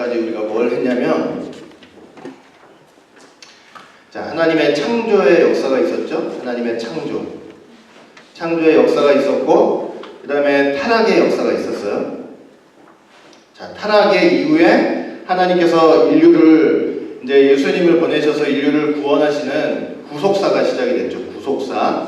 지금까지 우리가 뭘 했냐면, 자, 하나님의 창조의 역사가 있었죠. 하나님의 창조의 역사가 있었고, 그 다음에 타락의 역사가 있었어요. 자, 타락의 이후에 하나님께서 인류를, 이제 예수님을 보내셔서 인류를 구원하시는 구속사가 시작이 됐죠. 구속사.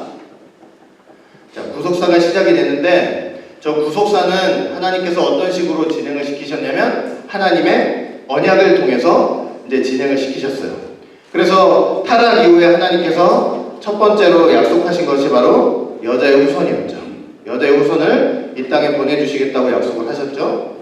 자, 구속사가 시작이 됐는데, 저 구속사는 하나님께서 어떤 식으로 진행을 시키셨냐면, 하나님의 언약을 통해서 이제 진행을 시키셨어요. 그래서 타락 이후에 하나님께서 첫 번째로 약속하신 것이 바로 여자의 후손이었죠. 여자의 후손을 이 땅에 보내주시겠다고 약속을 하셨죠.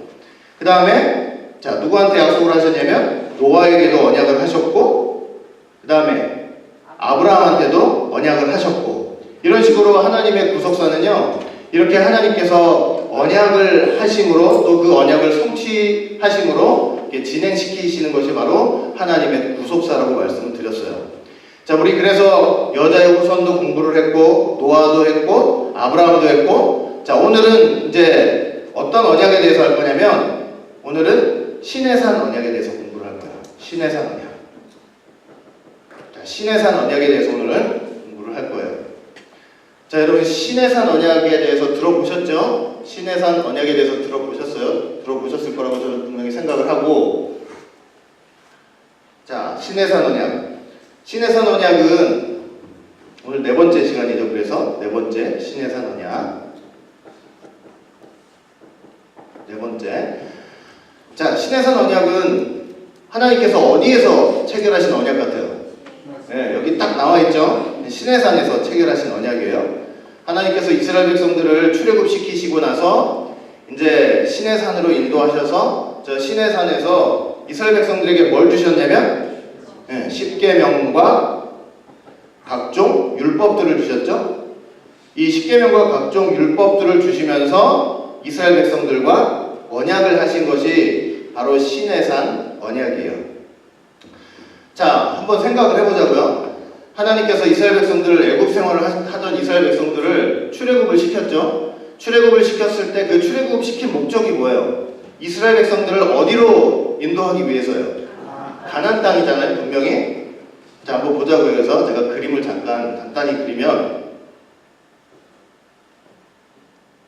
그 다음에 자, 누구한테 약속을 하셨냐면 노아에게도 언약을 하셨고, 그 다음에 아브라함한테도 언약을 하셨고, 이런 식으로 하나님의 구속사는요, 이렇게 하나님께서 언약을 하심으로 또 그 언약을 성취하심으로 이렇게 진행시키시는 것이 바로 하나님의 구속사라고 말씀을 드렸어요. 자, 우리 그래서 여자의 후손도 공부를 했고, 노아도 했고, 아브라함도 했고, 자, 오늘은 이제 어떤 언약에 대해서 할 거냐면, 오늘은 시내산 언약에 대해서 공부를 할 거예요. 시내산 언약. 자, 시내산 언약에 대해서 오늘은 공부를 할 거예요. 자, 여러분 시내산 언약에 대해서 들어보셨죠? 시내산 언약에 대해서 들어보셨어요? 들어보셨을 거라고 저는 분명히 생각을 하고, 자, 시내산 언약. 시내산 언약은 오늘 네 번째 시간이죠. 그래서 네 번째 시내산 언약. 네 번째. 자, 시내산 언약은 하나님께서 어디에서 체결하신 언약 같아요? 네, 여기 딱 나와 있죠. 시내산에서 체결하신 언약이에요. 하나님께서 이스라엘 백성들을 출애굽시키시고 나서 이제 시내산으로 인도하셔서 저 시내산에서 이스라엘 백성들에게 뭘 주셨냐면, 네, 십계명과 각종 율법들을 주셨죠. 이 십계명과 각종 율법들을 주시면서 이스라엘 백성들과 언약을 하신 것이 바로 시내산 언약이에요. 자, 한번 생각을 해보자고요. 하나님께서 이스라엘 백성들을 애굽 생활을 하던 이스라엘 백성들을 출애굽을 시켰죠. 출애굽을 시켰을 때 그 출애굽 시킨 목적이 뭐예요? 이스라엘 백성들을 어디로 인도하기 위해서요? 가나안 땅이잖아요, 분명히. 자, 한번 보자고요. 그래서 제가 그림을 잠깐 간단히 그리면,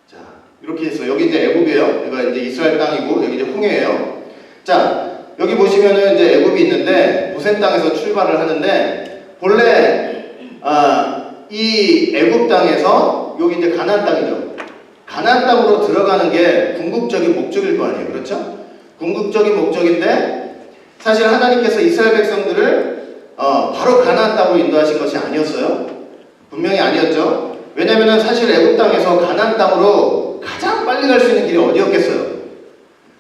자, 이렇게 해서 여기 이제 애굽이에요. 여기가 이제 이스라엘 땅이고 여기 이제 홍해예요. 자, 여기 보시면은 이제 애굽이 있는데 고센 땅에서 출발을 하는데, 본래 이 애굽 땅에서 여기 이제 가나안 땅이죠. 가나안 땅으로 들어가는 게 궁극적인 목적일 거 아니에요, 그렇죠? 궁극적인 목적인데 사실 하나님께서 이스라엘 백성들을 바로 가나안 땅으로 인도하신 것이 아니었어요. 분명히 아니었죠. 왜냐면은 사실 애굽 땅에서 가나안 땅으로 가장 빨리 갈 수 있는 길이 어디였겠어요?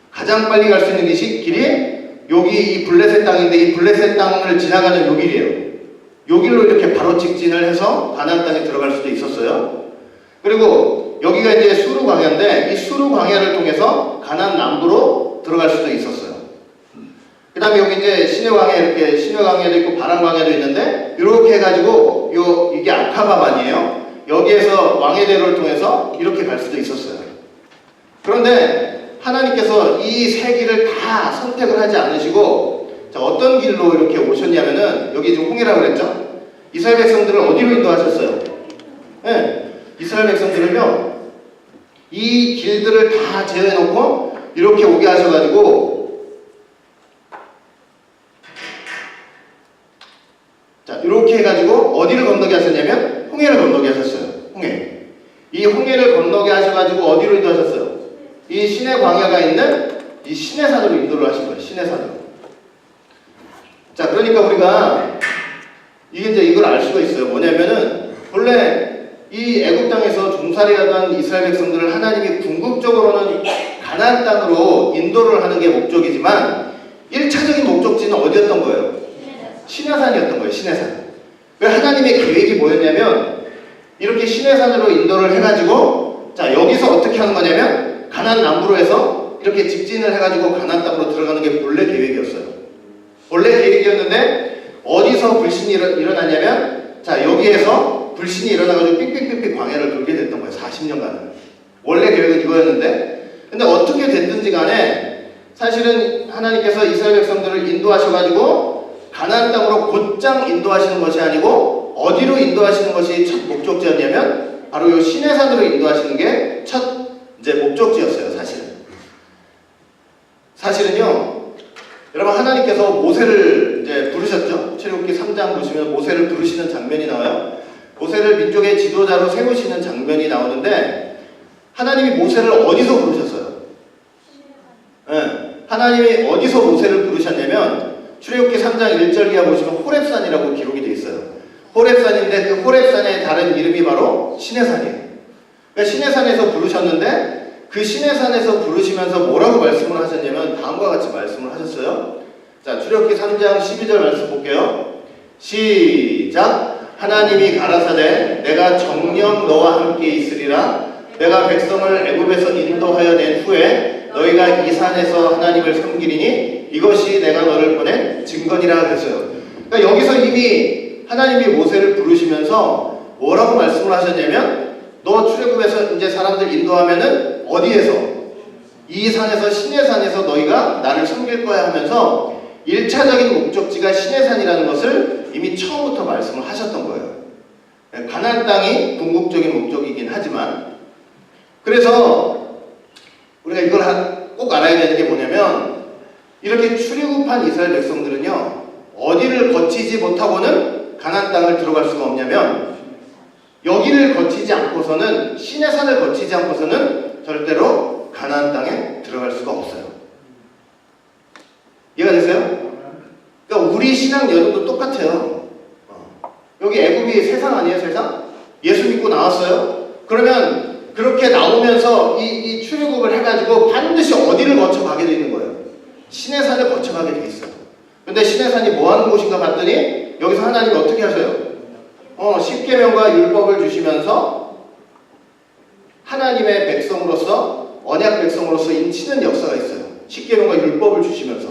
가장 빨리 갈 수 있는 길이 여기 이 블레셋 땅인데, 이 블레셋 땅을 지나가는 요 길이에요. 요 길로 이렇게 바로 직진을 해서 가나안 땅에 들어갈 수도 있었어요. 그리고 여기가 이제 수르 광야인데, 이 수르 광야를 통해서 가나안 남부로 들어갈 수도 있었어요. 그 다음에 여기 이제 시내 광야, 이렇게 시내 광야도 있고 바람 광야도 있는데, 이렇게 해가지고 이게 아카바반이에요. 여기에서 왕해대로를 통해서 이렇게 갈 수도 있었어요. 그런데 하나님께서 이 세 길을 다 선택을 하지 않으시고, 자, 어떤 길로 이렇게 오셨냐면은, 여기 지금 홍해라고 그랬죠? 이스라엘 백성들을 어디로 인도하셨어요? 네, 이스라엘 백성들을요, 이 길들을 다 제어해놓고 이렇게 오게 하셔가지고, 자, 이렇게 해가지고 어디를 건너게 하셨냐면 홍해를 건너게 하셨어요. 홍해. 이 홍해를 건너게 하셔가지고 어디로 인도하셨어요? 이 시내 광야가 있는 이 시내산으로 인도를 하신 거예요. 시내산으로. 자, 그러니까 우리가 이걸 알 수가 있어요. 뭐냐면은 본래 이 애굽 땅에서 종살이하던 이스라엘 백성들을 하나님이 궁극적으로는 가나안 땅으로 인도를 하는 게 목적이지만 1차적인 목적지는 어디였던 거예요? 시내산이었던 거예요. 시내산. 왜 하나님의 계획이 뭐였냐면, 이렇게 시내산으로 인도를 해가지고, 자, 여기서 어떻게 하는 거냐면 가나안 남부로 해서 이렇게 직진을 해가지고 가나안 땅으로 들어가는 게 본래 계획이었어요. 본래 계획이었는데 어디서 불신이 일어났냐면, 자, 여기에서 불신이 일어나가지고 삑삑삑삑 광야를 돌게 됐던 거예요. 40년간은. 원래 계획은 이거였는데, 근데 어떻게 됐든지 간에 사실은 하나님께서 이스라엘 백성들을 인도하셔가지고 가나안 땅으로 곧장 인도하시는 것이 아니고 어디로 인도하시는 것이 첫 목적지였냐면 바로 이 시내산으로 인도하시는 게 첫 이제 목적지였어요. 사실은요, 여러분 하나님께서 모세를 이제 부르셨죠. 출애굽기 3장 보시면 모세를 부르시는 장면이 나와요. 모세를 민족의 지도자로 세우시는 장면이 나오는데 하나님이 모세를 어디서 부르셨어요? 네, 하나님이 어디서 모세를 부르셨냐면 출애굽기 3장 1절 이하 보시면 호렙산이라고 기록이 되어 있어요. 호렙산인데 그 호렙산의 다른 이름이 바로 시내산이에요. 그러니까 시내산에서 부르셨는데 그 시내산에서 부르시면서 뭐라고 말씀을 하셨냐면 다음과 같이 말씀을 하셨어요. 자, 출애굽기 3장 12절 말씀 볼게요. 시작. 하나님이 가라사대 내가 정녕 너와 함께 있으리라. 내가 백성을 애굽에서 인도하여 낸 후에 너희가 이 산에서 하나님을 섬기리니 이것이 내가 너를 보낸 증거니라 그랬어요. 그러니까 여기서 이미 하나님이 모세를 부르시면서 뭐라고 말씀을 하셨냐면 너 출애굽에서 이제 사람들 인도하면은 어디에서? 이 산에서 시내산에서 너희가 나를 섬길 거야 하면서 1차적인 목적지가 시내산이라는 것을 이미 처음부터 말씀을 하셨던 거예요. 가나안 땅이 궁극적인 목적이긴 하지만 그래서 우리가 이걸 꼭 알아야 되는 게 뭐냐면 이렇게 출애굽한 이스라엘 백성들은요 어디를 거치지 못하고는 가나안 땅을 들어갈 수가 없냐면 여기를 거치지 않고서는 시내산을 거치지 않고서는 절대로 가나안 땅에 들어갈 수가 없어요. 이해가 되세요? 그러니까 우리 신앙 여정도 똑같아요. 여기 애굽이 세상 아니에요, 세상? 예수 믿고 나왔어요? 그러면 그렇게 나오면서 이 출애굽을 해가지고 반드시 어디를 거쳐가게 되는 거예요? 시내산을 거쳐가게 돼 있어요. 근데 시내산이 뭐 하는 곳인가 봤더니 여기서 하나님이 어떻게 하셔요? 십계명과 율법을 주시면서 하나님의 백성으로서 언약 백성으로서 인치는 역사가 있어요. 십계명과 율법을 주시면서.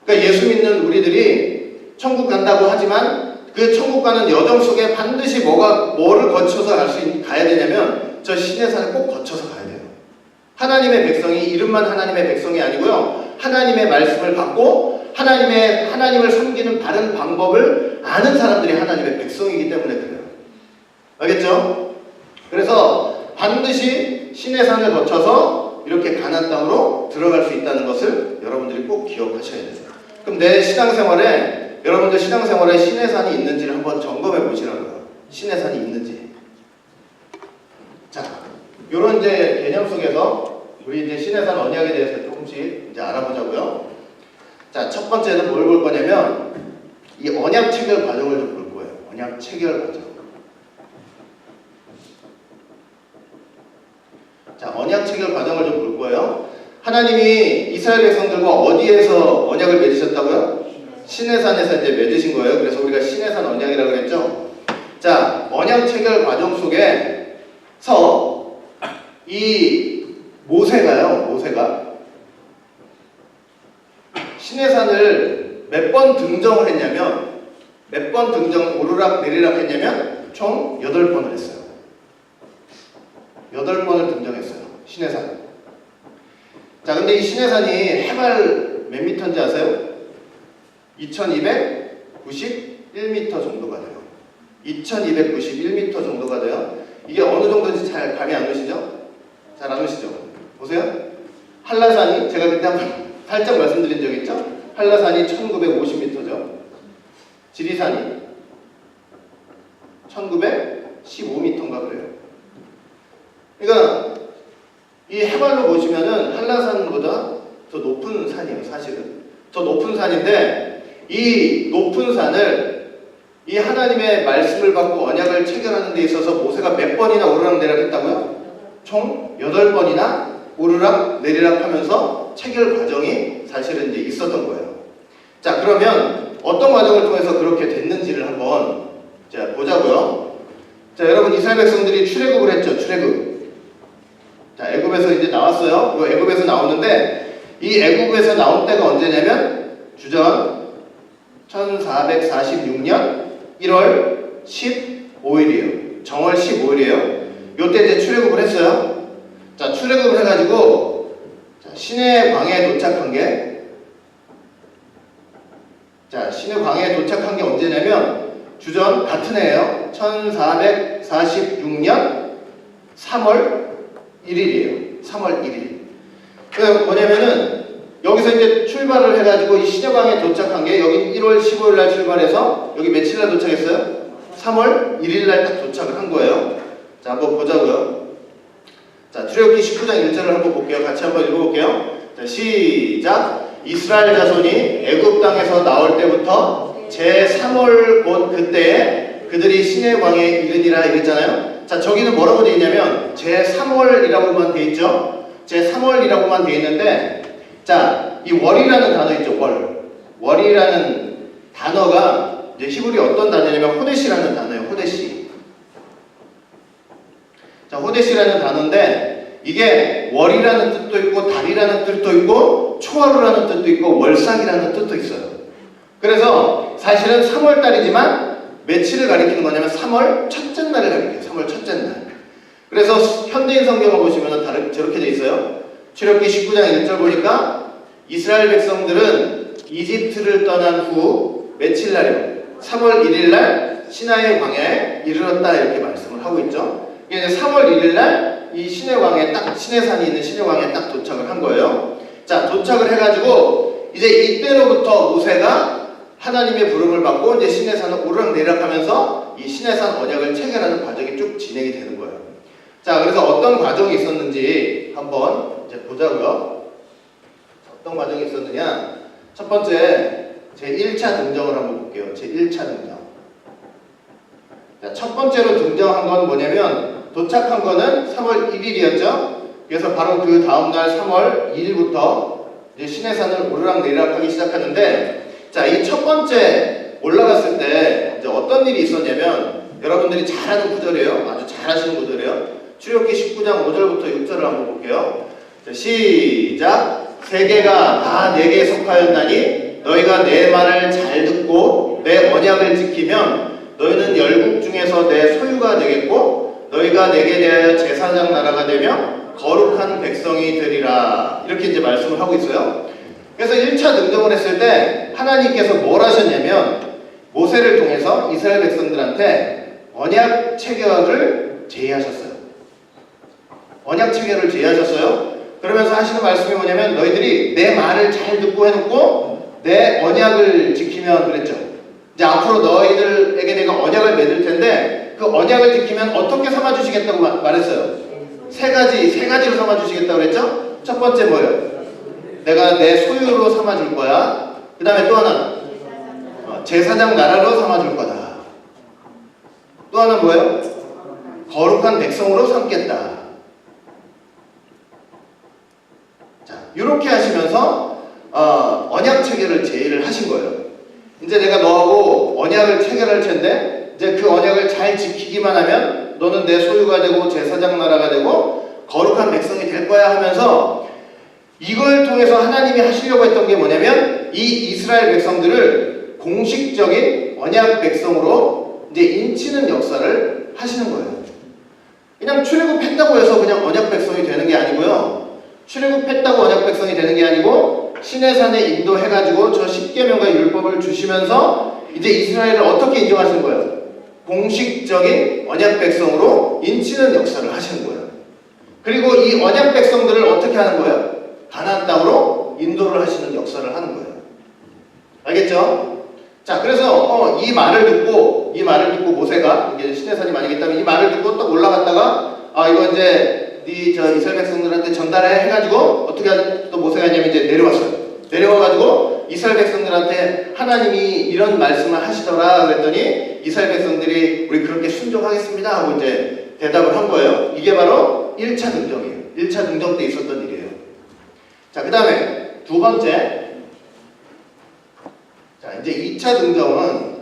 그러니까 예수 믿는 우리들이 천국 간다고 하지만 그 천국 가는 여정 속에 반드시 뭐를 거쳐서 가야 되냐면 저 시내산을 꼭 거쳐서 가야 돼요. 하나님의 백성이 이름만 하나님의 백성이 아니고요. 하나님의 말씀을 받고 하나님을 섬기는 바른 방법을 아는 사람들이 하나님의 백성이기 때문에 그래요. 알겠죠? 그래서 반드시 시내산을 거쳐서 이렇게 가나안 땅으로 들어갈 수 있다는 것을 여러분들이 꼭 기억하셔야 돼요. 그럼 내 신앙생활에 여러분들 신앙생활에 시내산이 있는지를 한번 점검해 보시라고요. 시내산이 있는지. 자, 요런 이제 개념 속에서 우리 이제 시내산 언약에 대해서 조금씩 이제 알아보자고요. 자, 첫 번째는 뭘 볼 거냐면 이 언약 체결 과정을 좀 볼 거예요. 언약 체결 과정. 자, 언약 체결 과정을 좀 볼 거예요. 하나님이 이스라엘 백성들과 어디에서 언약을 맺으셨다고요? 시내산에서 이제 맺으신 거예요. 그래서 우리가 시내산 언약이라고 그랬죠. 자, 언약 체결 과정 속에서 이 모세가 시내산을 몇 번 등정을 했냐면 몇 번 등정 오르락 내리락 했냐면 총 8번을 했어요. 8번을 등정했어요. 시내산. 자, 근데 이 시내산이 해발 몇 미터인지 아세요? 2291m 정도가 돼요. 2291m 정도가 돼요. 이게 어느 정도인지 잘 감이 안 오시죠? 잘 안 오시죠? 보세요. 한라산이 제가 그때 한번 살짝 말씀드린 적 있죠? 한라산이 1950m죠. 지리산이 1915m인가 그래요. 그러니까 이 해발로 보시면은 한라산보다 더 높은 산이에요. 사실은 더 높은 산인데 이 높은 산을 이 하나님의 말씀을 받고 언약을 체결하는 데 있어서 모세가 몇 번이나 오르락 내리락 했다고요? 총 8번이나 오르락 내리락 하면서 체결 과정이 사실은 이제 있었던 거예요. 자, 그러면 어떤 과정을 통해서 그렇게 됐는지를 한번 자, 보자고요. 자, 여러분 이스라엘 백성들이 출애굽을 했죠. 출애굽. 자, 애굽에서 이제 나왔어요. 이거 애굽에서 나오는데 이 애굽에서 나온 때가 언제냐면 주전 1446년 1월 15일이에요. 정월 15일이에요. 요때 이제 출애굽을 했어요. 자, 출애굽을 해가지고 자, 시내 광야에 도착한 게, 자, 시내 광야에 도착한 게 언제냐면 주전 같은 해예요. 1446년 3월 1일이에요. 3월 1일. 그 뭐냐면은 여기서 이제 출발을 해가지고 이 시내광에 도착한 게 여기 1월 15일 날 출발해서 여기 며칠 날 도착했어요? 3월 1일 날 딱 도착을 한 거예요. 자, 한번 보자고요. 자, 출애굽기 19장 1절을 한번 볼게요. 같이 한번 읽어볼게요. 자, 시작. 이스라엘 자손이 애굽 땅에서 나올 때부터 제 3월 곧 그때에 그들이 시내광에 이르니라 이랬잖아요. 자, 저기는 뭐라고 되어 있냐면 제 3월이라고만 되어 있죠. 제 3월이라고만 되어 있는데, 자, 이 월이라는 단어 있죠. 월이라는 단어가 이제 히브리 어떤 단어냐면 호데시라는 단어예요. 호데시. 자, 호데시라는 단어인데 이게 월이라는 뜻도 있고 달이라는 뜻도 있고 초하루라는 뜻도 있고 월삭이라는 뜻도 있어요. 그래서 사실은 3월 달이지만 며칠을 가리키는 거냐면 3월 첫째 날을 가리켜요. 3월 첫째 날. 그래서 현대인 성경을 보시면 저렇게 돼 있어요. 출애굽기 19장 1절 보니까 이스라엘 백성들은 이집트를 떠난 후 며칠 날이요? 3월 1일 날 시나이 광야에 이르렀다 이렇게 말씀을 하고 있죠. 이게 3월 1일 날 이 시내광에 딱 시내산이 있는 시내광에 딱 도착을 한 거예요. 자, 도착을 해가지고 이제 이때로부터 모세가 하나님의 부름을 받고 이제 시내산을 오르락내리락하면서 이 시내산 언약을 체결하는 과정이 쭉 진행이 되는 거예요. 자, 그래서 어떤 과정이 있었는지 한번 이제 보자고요. 어떤 과정이 있었느냐? 첫 번째 제 1차 등정을 한번 볼게요. 제 1차 등정. 자, 첫 번째로 등정한 건 뭐냐면 도착한 거는 3월 1일이었죠. 그래서 바로 그 다음날 3월 2일부터 이제 시내산을 오르락내리락하기 시작하는데, 자, 이 첫 번째 올라갔을 때 이제 어떤 일이 있었냐면 여러분들이 잘 아는 구절이에요. 아주 잘 아시는 구절이에요. 출애굽기 19장 5절부터 6절을 한번 볼게요. 자, 시작. 세계가 다 내게 속하였나니 너희가 내 말을 잘 듣고 내 언약을 지키면 너희는 열국 중에서 내 소유가 되겠고 너희가 내게 대하여 제사장 나라가 되며 거룩한 백성이 되리라. 이렇게 이제 말씀을 하고 있어요. 그래서 1차 등정을 했을 때 하나님께서 뭘 하셨냐면 모세를 통해서 이스라엘 백성들한테 언약 체결을 제의하셨어요. 언약 체결을 제의하셨어요. 그러면서 하시는 말씀이 뭐냐면 너희들이 내 말을 잘 듣고 해놓고 내 언약을 지키면 그랬죠. 이제 앞으로 너희들에게 내가 언약을 맺을 텐데 그 언약을 지키면 어떻게 삼아주시겠다고 말했어요. 세 가지로 삼아주시겠다고 그랬죠. 첫 번째 뭐예요? 내가 내 소유로 삼아줄 거야. 그 다음에 또 하나 제사장 나라로 삼아줄 거다. 또 하나 뭐예요? 거룩한 백성으로 삼겠다. 자, 이렇게 하시면서 언약 체결을 제의를 하신 거예요. 이제 내가 너하고 언약을 체결할 텐데 이제 그 언약을 잘 지키기만 하면 너는 내 소유가 되고 제사장 나라가 되고 거룩한 백성이 될 거야 하면서 이걸 통해서 하나님이 하시려고 했던 게 뭐냐면 이 이스라엘 백성들을 공식적인 언약 백성으로 이제 인치는 역사를 하시는 거예요. 그냥 출애굽했다고 해서 그냥 언약 백성이 되는 게 아니고요. 출애굽했다고 언약 백성이 되는 게 아니고 시내산에 인도해가지고 저 십계명과 율법을 주시면서 이제 이스라엘을 어떻게 인정하시는 거예요? 공식적인 언약 백성으로 인치는 역사를 하시는 거예요. 그리고 이 언약 백성들을 어떻게 하는 거예요? 가나안 땅으로 인도를 하시는 역사를 하는 거예요. 알겠죠? 자, 그래서 이 말을 듣고 모세가 이게 시내산이 만약에 있다면 이 말을 듣고 딱 올라갔다가 이거 이제 이스라엘 백성들한테 전달해 해가지고 어떻게 또 모세가 했냐면 이제 내려왔어요. 내려와가지고 이스라엘 백성들한테 하나님이 이런 말씀을 하시더라 그랬더니 이스라엘 백성들이 우리 그렇게 순종하겠습니다 하고 이제 대답을 한 거예요. 이게 바로 1차 등정이에요. 1차 등정 때 있었던 일이에요. 자, 그 다음에 두 번째. 자, 이제 2차 등정은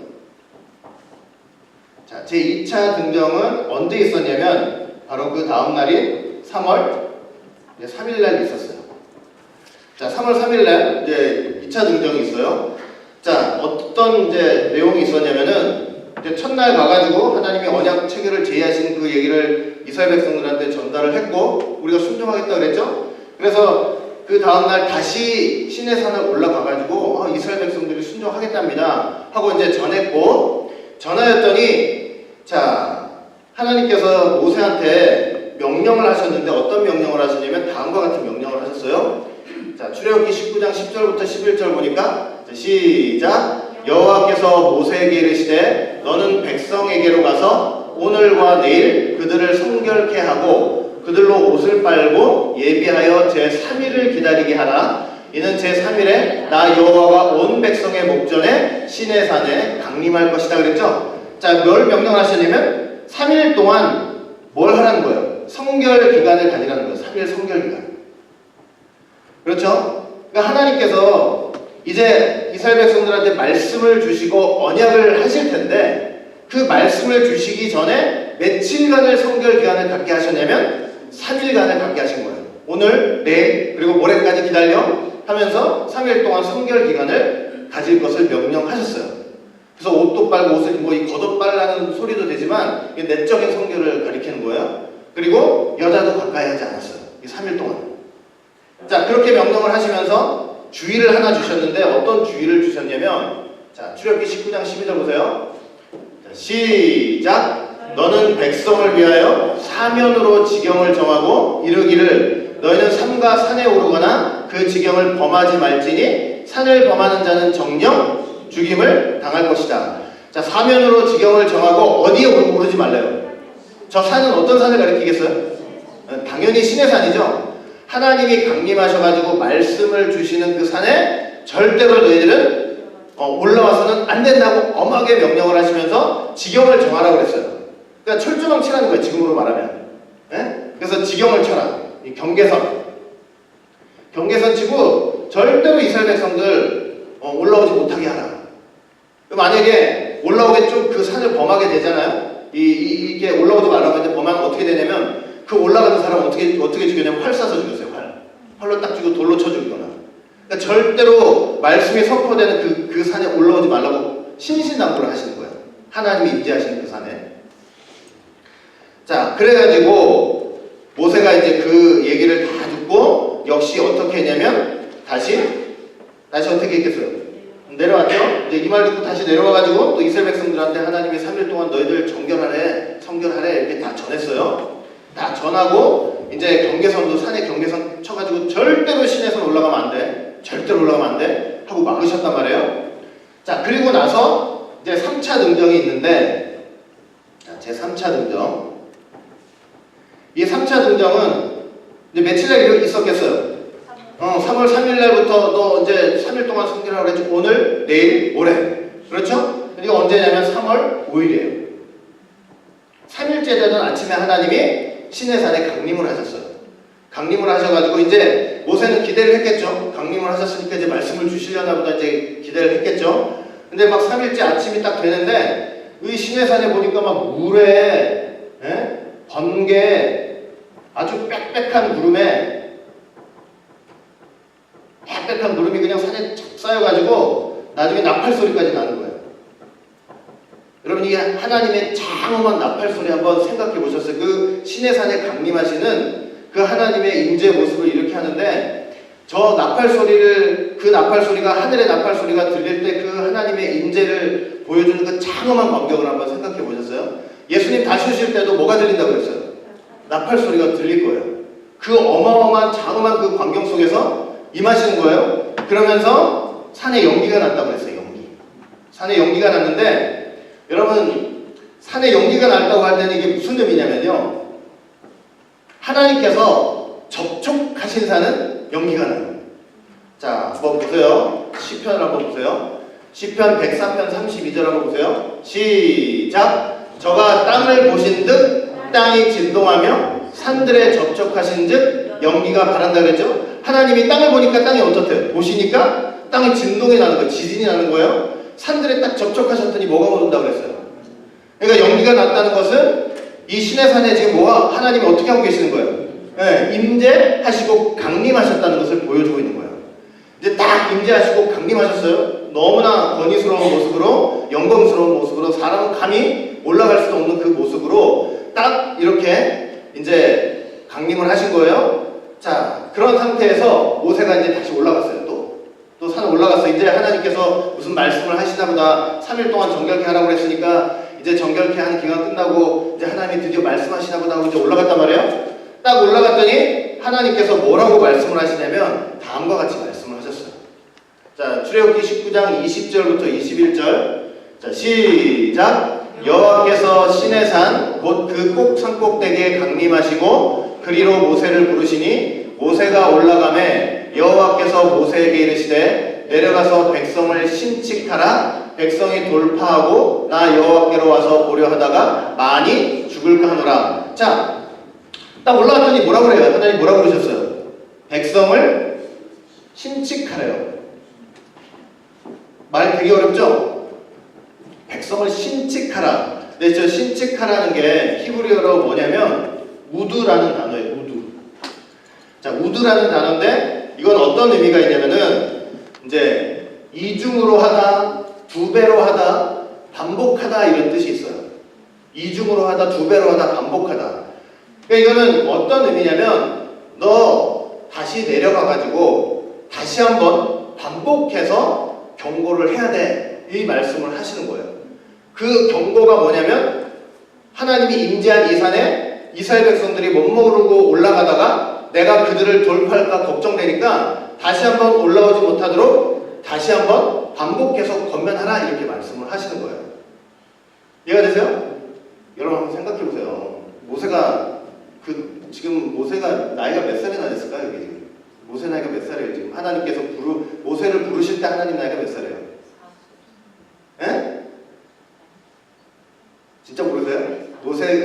제 2차 등정은 언제 있었냐면 바로 그 다음 날인 3월 3일 날 있었어요. 자, 3월 3일 날 이제 2차 등정이 있어요. 자, 어떤 이제 내용이 있었냐면은 이제 첫날 가가지고 하나님이 언약 체결을 제의하신 그 얘기를 이스라엘 백성들한테 전달을 했고 우리가 순종하겠다 그랬죠. 그래서 그 다음날 다시 시내산을 올라가가지고 이스라엘 백성들이 순종하겠답니다 하고 이제 전하였더니 자 하나님께서 모세한테 명령을 하셨는데 어떤 명령을 하셨냐면 다음과 같은 명령을 하셨어요. 자 출애굽기 19장 10절부터 11절 보니까 자, 시작. 여호와께서 모세에게 이르시되 너는 백성에게로 가서 오늘과 내일 그들을 성결케 하고 그들로 옷을 빨고 예비하여 제3일을 기다리게 하라. 이는 제3일에 나 여호와가 온 백성의 목전에 시내산에 강림할 것이다 그랬죠. 자, 뭘 명령하셨냐면 3일 동안 뭘 하라는 거예요? 성결 기간을 가지라는 거예요. 3일 성결 기간. 그렇죠? 그러니까 하나님께서 이제 이스라엘 백성들한테 말씀을 주시고 언약을 하실 텐데 그 말씀을 주시기 전에 며칠간을 성결 기간을 갖게 하셨냐면 3일간을 갖게 하신 거예요. 오늘, 내일, 그리고 모레까지 기다려 하면서 3일 동안 성결 기간을 가질 것을 명령하셨어요. 그래서 옷도 빨고 옷을 이 겉옷 빨라는 소리도 되지만 이게 내적인 성결을 가리키는 거예요. 그리고 여자도 가까이 하지 않았어요. 이 3일 동안. 자, 그렇게 명령을 하시면서 주의를 하나 주셨는데 어떤 주의를 주셨냐면 자, 출애굽기 19장 12절 보세요. 자, 시작. 너는 백성을 위하여 사면으로 지경을 정하고 이르기를 너희는 삼가 산에 오르거나 그 지경을 범하지 말지니 산을 범하는 자는 정령 죽임을 당할 것이다. 자, 사면으로 지경을 정하고 어디에 오르지 말래요? 저 산은 어떤 산을 가리키겠어요? 당연히 시내산이죠. 하나님이 강림하셔가지고 말씀을 주시는 그 산에 절대로 너희들은 올라와서는 안 된다고 엄하게 명령을 하시면서 지경을 정하라고 그랬어요. 그러니까 철조망 치라는 거예요. 지금으로 말하면. 예? 그래서 지경을 쳐라. 이 경계선 치고 절대로 이스라엘 백성들 올라오지 못하게 하라. 만약에 올라오게 좀 그 산을 범하게 되잖아요. 이게 올라오지 말라고 했는데 범하면 어떻게 되냐면 그 올라가는 사람은 어떻게 죽였냐면 활 쏴서 죽였어요. 활로 딱 죽이고 돌로 쳐 죽이거나. 그러니까 절대로 말씀이 선포되는 그 산에 올라오지 말라고 신신당부를 하시는 거예요. 하나님이 임재하시는 그 산에. 자, 그래가지고 모세가 이제 그 얘기를 다 듣고 역시 어떻게 했냐면 다시 어떻게 했겠어요? 내려왔죠? 이제 이 말 듣고 다시 내려와가지고 또 이스라엘 백성들한테 하나님이 3일 동안 너희들 성결하래 이렇게 다 전했어요. 다 전하고 이제 경계선도 산에 경계선 쳐가지고 절대로 시내선 올라가면 안 돼. 절대로 올라가면 안 돼. 하고 막으셨단 말이에요. 자, 그리고 나서 이제 3차 등정이 있는데 제 3차 등정. 이 3차 등정은 이제 며칠날 있었겠어요? 3월 3일날부터 너 이제 3일 동안 성결하라고 그랬죠? 오늘, 내일, 모레. 그렇죠? 이거 언제냐면 3월 5일이에요. 3일째 되던 아침에 하나님이 시내산에 강림을 하셨어요. 강림을 하셔가지고 이제 모세는 기대를 했겠죠? 강림을 하셨으니까 이제 말씀을 주시려나 보다 이제 기대를 했겠죠? 근데 막 3일째 아침이 딱 되는데 이 시내산에 보니까 막 물에 번개 아주 빽빽한 구름이 그냥 산에 쫙 쌓여가지고 나중에 나팔 소리까지 나는 거예요. 여러분 이게 하나님의 장엄한 나팔 소리 한번 생각해 보셨어요? 그 시내산에 강림하시는 그 하나님의 임재 모습을 이렇게 하는데 저 나팔 소리를 그 나팔 소리가 하늘의 나팔 소리가 들릴 때 그 하나님의 임재를 보여주는 그 장엄한 광경을 한번 생각해 보셨어요? 예수님 다시 오실 때도 뭐가 들린다고 그랬어요? 나팔 소리가 들릴 거예요. 그 어마어마한 장엄한 그 광경 속에서 임하시는 거예요. 그러면서 산에 연기가 났다고 그랬어요. 산에 연기가 났는데 여러분 산에 연기가 났다고 할 때는 이게 무슨 의미냐면요. 하나님께서 접촉하신 산은 연기가 나요. 자, 한번 보세요. 시편을 한번 보세요. 시편 104편 32절 한번 보세요. 시작. 저가 땅을 보신 듯 땅이 진동하며 산들에 접촉하신 듯 연기가 바란다 그랬죠? 하나님이 땅을 보니까 땅이 어떻대요? 보시니까 땅이 진동이 나는 거예요. 지진이 나는 거예요. 산들에 딱 접촉하셨더니 뭐가 오른다고 그랬어요? 그러니까 연기가 났다는 것은 이 시내산에 지금 뭐가 하나님이 어떻게 하고 계시는 거예요? 네, 임재하시고 강림하셨다는 것을 보여주고 있는 거예요. 이제 딱 임재하시고 강림하셨어요. 너무나 권위스러운 모습으로 영광스러운 모습으로 사람은 감히 올라갈 수도 없는 그 모습으로 딱 이렇게 이제 강림을 하신 거예요. 자, 그런 상태에서 모세가 이제 다시 올라갔어요. 또 산에 올라가서 이제 하나님께서 무슨 말씀을 하시나 보다. 3일 동안 정결케 하라고 그랬으니까 이제 정결케 하는 기간 끝나고 이제 하나님이 드디어 말씀하시나 보다 하고 이제 올라갔단 말이에요. 딱 올라갔더니 하나님께서 뭐라고 말씀을 하시냐면 다음과 같이 말씀을 하셨어요. 자, 출애굽기 19장 20절부터 21절. 자, 시작. 여호와께서 시내산 곧 그 꼭 산꼭대기에 강림하시고 그리로 모세를 부르시니 모세가 올라가매 여호와께서 모세에게 이르시되 내려가서 백성을 신칙하라. 백성이 돌파하고 나 여호와께로 와서 보려 하다가 많이 죽을까 하노라. 자, 딱 올라갔더니 뭐라고 그래요? 하나님 뭐라고 그러셨어요? 백성을 신칙하래요. 말 되게 어렵죠? 백성을 신칙하라. 근데 저 신칙하라는 게 히브리어로 뭐냐면 우드라는 단어예요. 우드. 자, 우드라는 단어인데 이건 어떤 의미가 있냐면은 이제 이중으로 하다, 두 배로 하다, 반복하다 이런 뜻이 있어요. 이중으로 하다, 두 배로 하다, 반복하다. 그러니까 이거는 어떤 의미냐면 너 다시 내려가가지고 다시 한번 반복해서 경고를 해야 돼. 이 말씀을 하시는 거예요. 그 경고가 뭐냐면 하나님이 임재한 이 산에 이스라엘 백성들이 못 모르고 올라가다가 내가 그들을 돌파할까 걱정되니까 다시 한번 올라오지 못하도록 다시 한번 반복해서 권면하라 이렇게 말씀을 하시는 거예요. 이해가 되세요? 여러분 한번 생각해 보세요. 모세가 지금 모세가 나이가 몇 살이나 됐을까요? 여기 지금 모세 나이가 몇 살이에요? 지금 하나님께서 모세를 부르실 때 하나님 나이가 몇 살이에요? 예? 진짜 모르세요?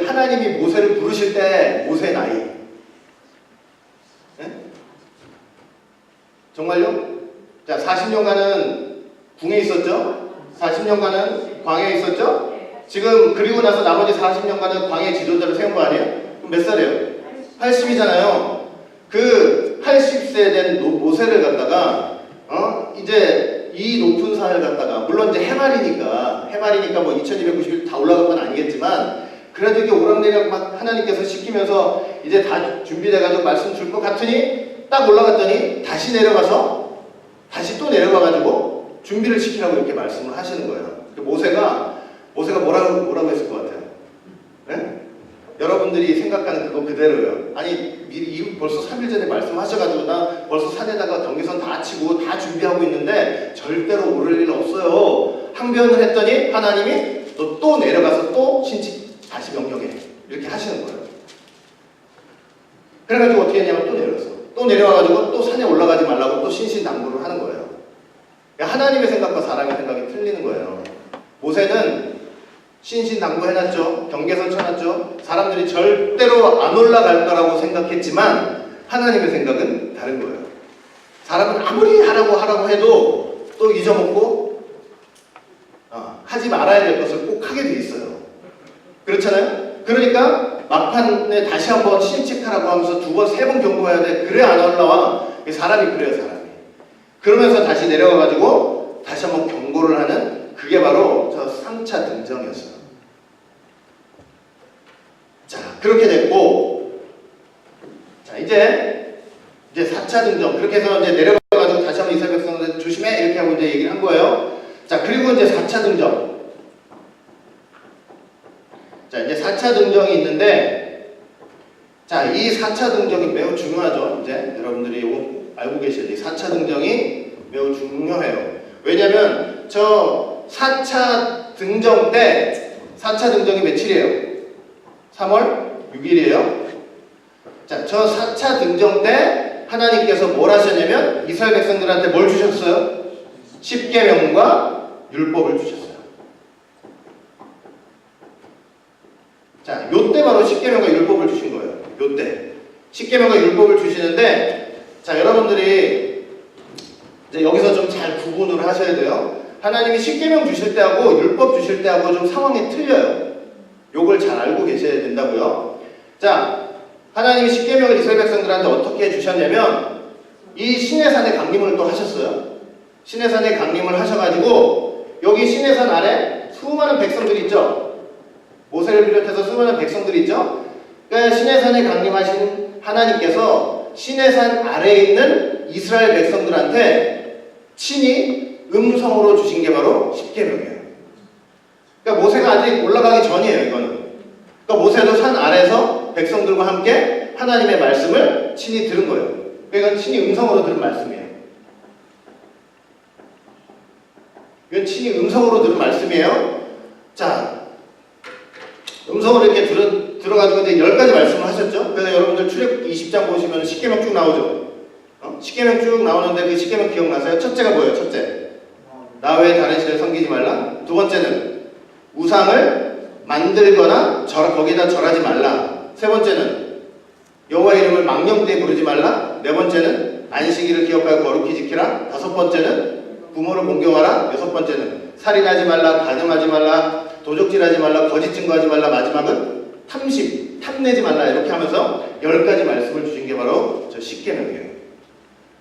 하나님이 모세를 부르실 때 모세 나이. 예? 정말요? 자, 40년간은 궁에 있었죠? 40년간은 광야에 있었죠? 지금 그리고 나서 나머지 40년간은 광야 지도자를 세운 거 아니에요? 그럼 몇 살이에요? 80이잖아요. 그 80세 된 모세를 갖다가 이제 이 높은 산을 갖다가 물론 이제 해발이니까 뭐 2290일 다 올라간 건 아니겠지만 그래도 이게 오락내락 막 하나님께서 시키면서 이제 다 준비돼가지고 말씀 줄 것 같으니 딱 올라갔더니 다시 내려가서 다시 또 내려가가지고 준비를 시키라고 이렇게 말씀을 하시는 거예요. 모세가 뭐라고 했을 것 같아요? 네? 여러분들이 생각하는 그거 그대로예요. 아니 미리 벌써 3일 전에 말씀하셔가지고 나 벌써 산에다가 경계선 다 치고 다 준비하고 있는데 절대로 오를 일 없어요. 항변을 했더니 하나님이 너 또 내려가서 또 신칙 다시 명령해 이렇게 하시는 거예요. 그래가지고 어떻게 했냐면 또 내려갔어. 또 내려와가지고 또 산에 올라가지 말라고 또 신신당부를 하는 거예요. 하나님의 생각과 사람의 생각이 틀리는 거예요. 모세는 신신당부해놨죠. 경계선 쳐놨죠. 사람들이 절대로 안 올라갈 거라고 생각했지만 하나님의 생각은 다른 거예요. 사람은 아무리 하라고 해도 또 잊어먹고 하지 말아야 될 것을 꼭 하게 돼 있어요. 그렇잖아요? 그러니까 막판에 다시 한번 신칙하라고 하면서 두 번, 세 번 경고해야 돼. 그래 안 올라와. 사람이 그래요, 사람이. 그러면서 다시 내려가가지고 다시 한번 경고를 하는 그게 바로 저 3차 등정이었어요. 자, 그렇게 됐고, 자, 이제 4차 등정. 그렇게 해서 이제 내려가가지고 다시 한번 이스라엘 백성들 조심해! 이렇게 하고 이제 얘기를 한 거예요. 자, 그리고 이제 4차 등정. 자, 이제 4차 등정이 있는데, 자, 이 4차 등정이 매우 중요하죠. 이제 여러분들이 이거 알고 계셔야지. 4차 등정이 매우 중요해요. 왜냐면 저 4차 등정 때 4차 등정이 며칠이에요? 3월 6일이에요. 자, 저 4차 등정 때 하나님께서 뭘 하셨냐면 이스라엘 백성들한테 뭘 주셨어요? 십계명과 율법을 주셨어요. 자, 요때 바로 십계명과 율법을 주신 거예요. 요때 십계명과 율법을 주시는데, 자, 여러분들이 이제 여기서 좀 잘 구분을 하셔야 돼요. 하나님이 십계명 주실 때하고 율법 주실 때하고 좀 상황이 틀려요. 요걸 잘 알고 계셔야 된다고요. 자, 하나님이 십계명을 이스라엘 백성들한테 어떻게 주셨냐면 이 시내산에 강림을 또 하셨어요. 시내산에 강림을 하셔가지고 여기 시내산 아래 수많은 백성들이 있죠. 모세를 비롯해서 수많은 백성들이 있죠. 그러니까 시내산에 강림하신 하나님께서 시내산 아래에 있는 이스라엘 백성들한테 친히 음성으로 주신 게 바로 십계명이에요. 그러니까 모세가 아직 올라가기 전이에요, 이거는. 그러니까 모세도 산 아래에서 백성들과 함께 하나님의 말씀을 친히 들은 거예요. 그러니까 이건 친히 음성으로 들은 말씀이에요. 이건 친히 음성으로 들은 말씀이에요. 자, 음성으로 이렇게 들어가지고 이제 10가지 말씀을 하셨죠. 그래서 여러분들 출애굽기 20장 보시면 십계명 쭉 나오죠. 십계명 쭉 나오는데 그 십계명 기억나세요? 첫째가 뭐예요? 첫째, 나 외에 다른 신을 섬기지 말라. 두 번째는 우상을 만들거나 거기다 절하지 말라. 세 번째는 여호와 이름을 망령되이 부르지 말라. 네 번째는 안식일을 기억하여 거룩히 지키라. 다섯 번째는 부모를 공경하라. 여섯 번째는 살인하지 말라, 간음하지 말라, 도적질하지 말라, 거짓 증거하지 말라. 마지막은 탐심, 탐내지 말라. 이렇게 하면서 10가지 말씀을 주신 게 바로 저 십계명이에요.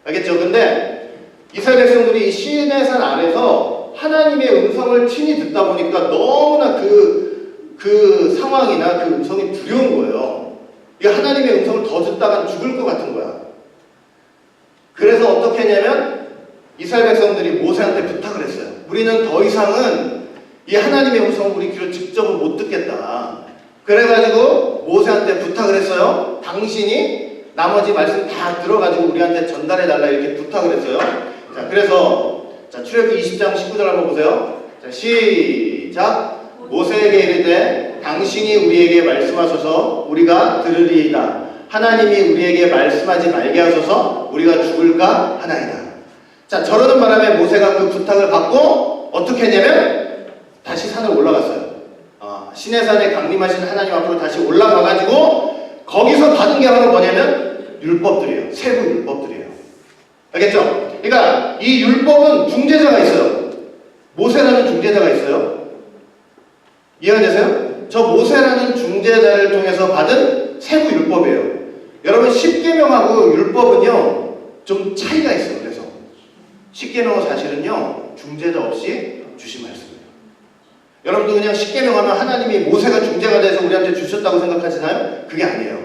알겠죠? 근데 이스라엘 백성들이 시내산 아래서 하나님의 음성을 친히 듣다 보니까 너무나 그 상황이나 그 음성이 두려운 거예요. 이 하나님의 음성을 더 듣다간 죽을 것 같은 거야. 그래서 어떻게 했냐면 이스라엘 백성들이 모세한테 부탁을 했어요. 우리는 더 이상은 이 하나님의 음성을 우리 귀로 직접은 못 듣겠다. 그래가지고 모세한테 부탁을 했어요. 당신이 나머지 말씀 다 들어가지고 우리한테 전달해달라 이렇게 부탁을 했어요. 자, 그래서 자, 출애굽기 20장 19절 한번 보세요. 자, 시작. 모세에게 이르되 당신이 우리에게 말씀하소서 우리가 들으리이다. 하나님이 우리에게 말씀하지 말게 하소서 우리가 죽을까 하나이다. 자, 저러는 바람에 모세가 그 부탁을 받고 어떻게 했냐면 다시 산을 올라갔어요. 시내산에 강림하신 하나님 앞으로 다시 올라가가지고 거기서 받은 게 바로 뭐냐면 율법들이에요. 세부 율법들이에요. 알겠죠? 그러니까 이 율법은 중재자가 있어요. 모세라는 중재자가 있어요. 이해가 되세요? 저 모세라는 중재자를 통해서 받은 세부 율법이에요. 여러분 십계명하고 율법은요 좀 차이가 있어요. 그래서 십계명은 사실은요 중재자 없이 주신 말씀이에요. 여러분도 그냥 십계명하면 하나님이 모세가 중재가 돼서 우리한테 주셨다고 생각하시나요? 그게 아니에요.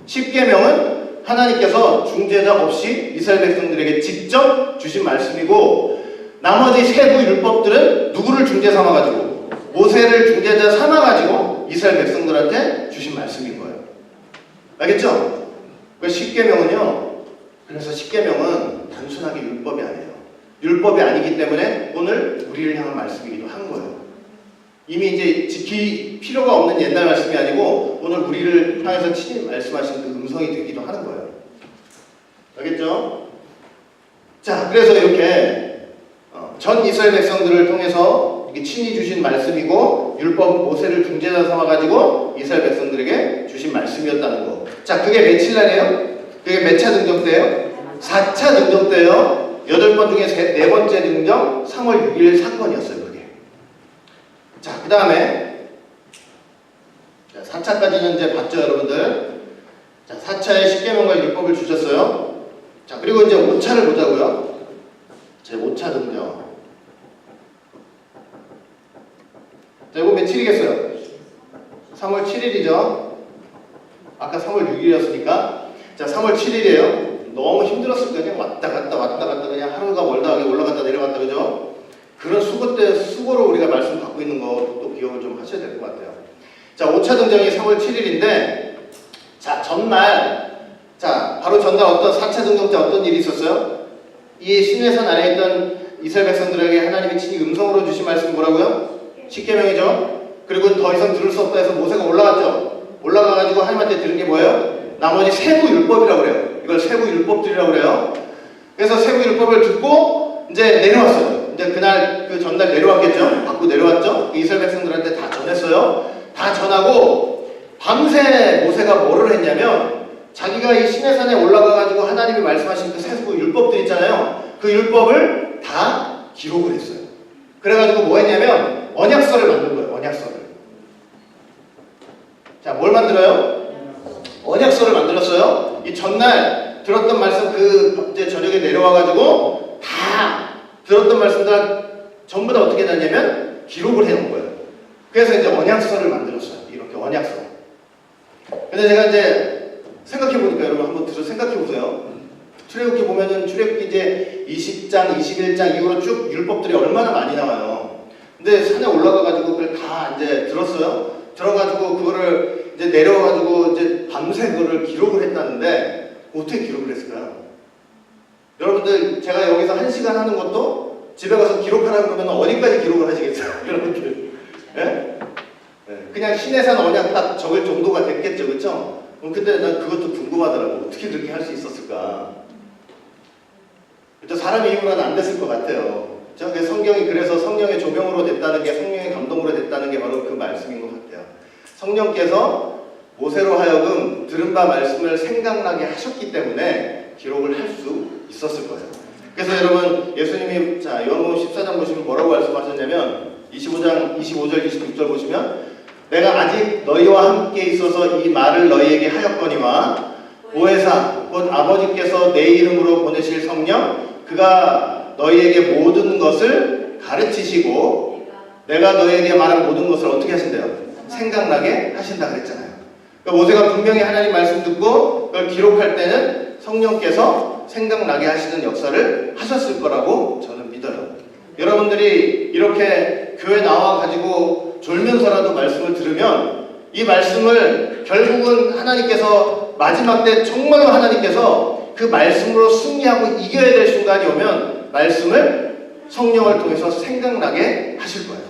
십계명은 하나님께서 중재자 없이 이스라엘 백성들에게 직접 주신 말씀이고 나머지 세부 율법들은 누구를 중재 삼아가지고 모세를 중재자 삼아가지고 이스라엘 백성들한테 주신 말씀인 거예요. 알겠죠? 그 십계명은요. 그래서 십계명은 단순하게 율법이 아니에요. 율법이 아니기 때문에 오늘 우리를 향한 말씀이기도 한 거예요. 이미 이제 지킬 필요가 없는 옛날 말씀이 아니고 오늘 우리를 향해서 친히 말씀하신 그 음성이 되기도 하는 거예요. 알겠죠? 자, 그래서 이렇게 전 이스라엘 백성들을 통해서 이게 친히 주신 말씀이고 율법은 모세를 중재자 삼아가지고 이스라엘 백성들에게 주신 말씀이었다는 거. 자, 그게 며칠 날이에요? 그게 몇 차 등정 때예요? 4차 등정 때예요. 8번 중에 4번째 등정 3월 6일 사건이었어요. 그게. 자, 그 다음에 4차까지는 이제 봤죠, 여러분들. 자, 4차에 십계명과 율법을 주셨어요. 자, 그리고 이제 5차를 보자고요. 제 5차 등정. 자, 이거 며칠이겠어요? 3월 7일이죠. 아까 3월 6일이었으니까. 자, 3월 7일이에요. 너무 힘들었을 거예요. 왔다 갔다 그냥 하루가 멀다 하게 올라갔다 내려갔다 그죠? 그런 수고로 우리가 말씀 갖고 있는 것도 기억을 좀 하셔야 될 것 같아요. 자, 5차 등정이 3월 7일인데 자, 전날 자, 바로 전날 어떤 4차 등정 때 어떤 일이 있었어요? 이 시내산 아래에 있던 이스라엘 백성들에게 하나님이 친히 음성으로 주신 말씀이 뭐라고요? 십계명이죠. 그리고 더 이상 들을 수 없다 해서 모세가 올라갔죠. 올라가가지고 하나님한테 들은 게 뭐예요? 나머지 세부 율법이라고 그래요. 이걸 세부 율법들이라고 그래요. 그래서 세부 율법을 듣고 이제 내려왔어요. 이제 그날 그 전날 내려왔겠죠. 받고 내려왔죠. 이스라엘 백성들한테 다 전했어요. 다 전하고 밤새 모세가 뭐를 했냐면 자기가 이 시내산에 올라가가지고 하나님이 말씀하신 그 세부 율법들 있잖아요. 그 율법을 다 기록을 했어요. 그래가지고 뭐 했냐면 언약서를 만든 거예요. 언약서를. 자, 뭘 만들어요? 언약서를 만들었어요. 이 전날 들었던 말씀 그 이제 저녁에 내려와가지고 다 들었던 말씀들 전부 다 어떻게 했냐면 기록을 해놓은 거예요. 그래서 이제 언약서를 만들었어요. 이렇게 언약서. 근데 제가 이제 생각해보니까 여러분 한번 생각해보세요. 출애굽기 보면은 출애굽기 이제 20장, 21장 이후로 쭉 율법들이 얼마나 많이 나와요. 근데 산에 올라가가지고 그걸 다 이제 들었어요. 들어가지고 그거를 이제 내려가지고 이제 밤새 그거를 기록을 했다는데 어떻게 기록을 했을까요? 여러분들 제가 여기서 1시간 하는 것도 집에 가서 기록하라고 그러면 어디까지 기록을 하시겠어요? 여러분들. 예? 그냥 신해산 언약 딱 적을 정도가 됐겠죠, 그렇죠? 근데 난 그것도 궁금하더라고. 어떻게 그렇게 할 수 있었을까? 사람의 힘으로는 안 됐을 것 같아요. 성경이 그래서 성령의 조명으로 됐다는 게, 성령의 감동으로 됐다는 게 바로 그 말씀인 것 같아요. 성령께서 모세로 하여금 들은 바 말씀을 생각나게 하셨기 때문에 기록을 할 수 있었을 거예요. 그래서 여러분, 예수님이 요한복음 14장 보시면 뭐라고 말씀하셨냐면 25장 25절 26절 보시면 내가 아직 너희와 함께 있어서 이 말을 너희에게 하였거니와 보혜사 곧 아버지께서 내 이름으로 보내실 성령 그가 너희에게 모든 것을 가르치시고 내가 너희에게 말한 모든 것을 어떻게 하신대요? 생각나게 하신다 그랬잖아요. 그러니까 모세가 분명히 하나님 말씀 듣고 그걸 기록할 때는 성령께서 생각나게 하시는 역사를 하셨을 거라고 저는 믿어요. 여러분들이 이렇게 교회 나와가지고 졸면서라도 말씀을 들으면 이 말씀을 결국은 하나님께서 마지막 때 정말로 하나님께서 그 말씀으로 승리하고 이겨야 될 순간이 오면 말씀을 성령을 통해서 생각나게 하실 거예요.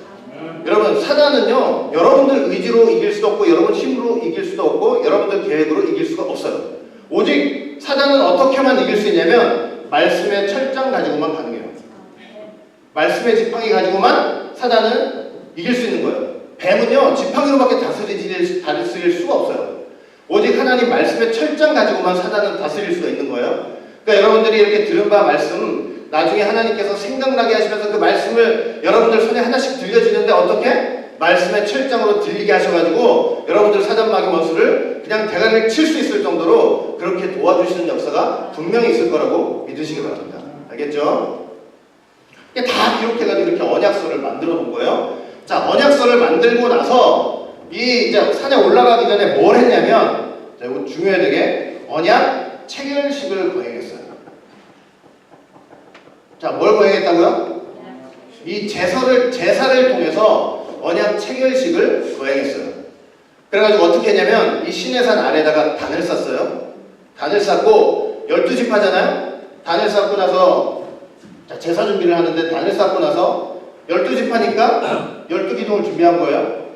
여러분, 사단은요 여러분들 의지로 이길 수도 없고 여러분 힘으로 이길 수도 없고 여러분들 계획으로 이길 수가 없어요. 오직 사단은 어떻게만 이길 수 있냐면 말씀의 철장 가지고만 가능해요. 말씀의 지팡이 가지고만 사단은 이길 수 있는 거예요. 뱀은요 지팡이로밖에 다스릴 수가 없어요. 오직 하나님 말씀의 철장 가지고만 사단은 다스릴 수가 있는 거예요. 그러니까 여러분들이 이렇게 들은 바 말씀 나중에 하나님께서 생각나게 하시면서 그 말씀을 여러분들 손에 하나씩 들려주는데 어떻게? 말씀의 철장으로 들리게 하셔가지고 여러분들 사단마귀 원수를 그냥 대가리를 칠 수 있을 정도로 그렇게 도와주시는 역사가 분명히 있을 거라고 믿으시기 바랍니다. 알겠죠? 다 기록해가지고 이렇게 언약서를 만들어 놓은 거예요. 자, 언약서를 만들고 나서 이 이제 산에 올라가기 전에 뭘 했냐면, 자, 이거 중요해 되게 언약 체결식을 거행했어요. 자, 뭘 거행했다고요? 이 제사를 통해서 언약 체결식을 거행했어요. 그래가지고 어떻게 했냐면 이 시내산 아래다가 단을 쌌어요. 단을 쌌고 12지파잖아요. 단을 쌓고 나서 자, 제사 준비를 하는데 단을 쌓고 나서 12지파니까 12기둥을 준비한 거예요.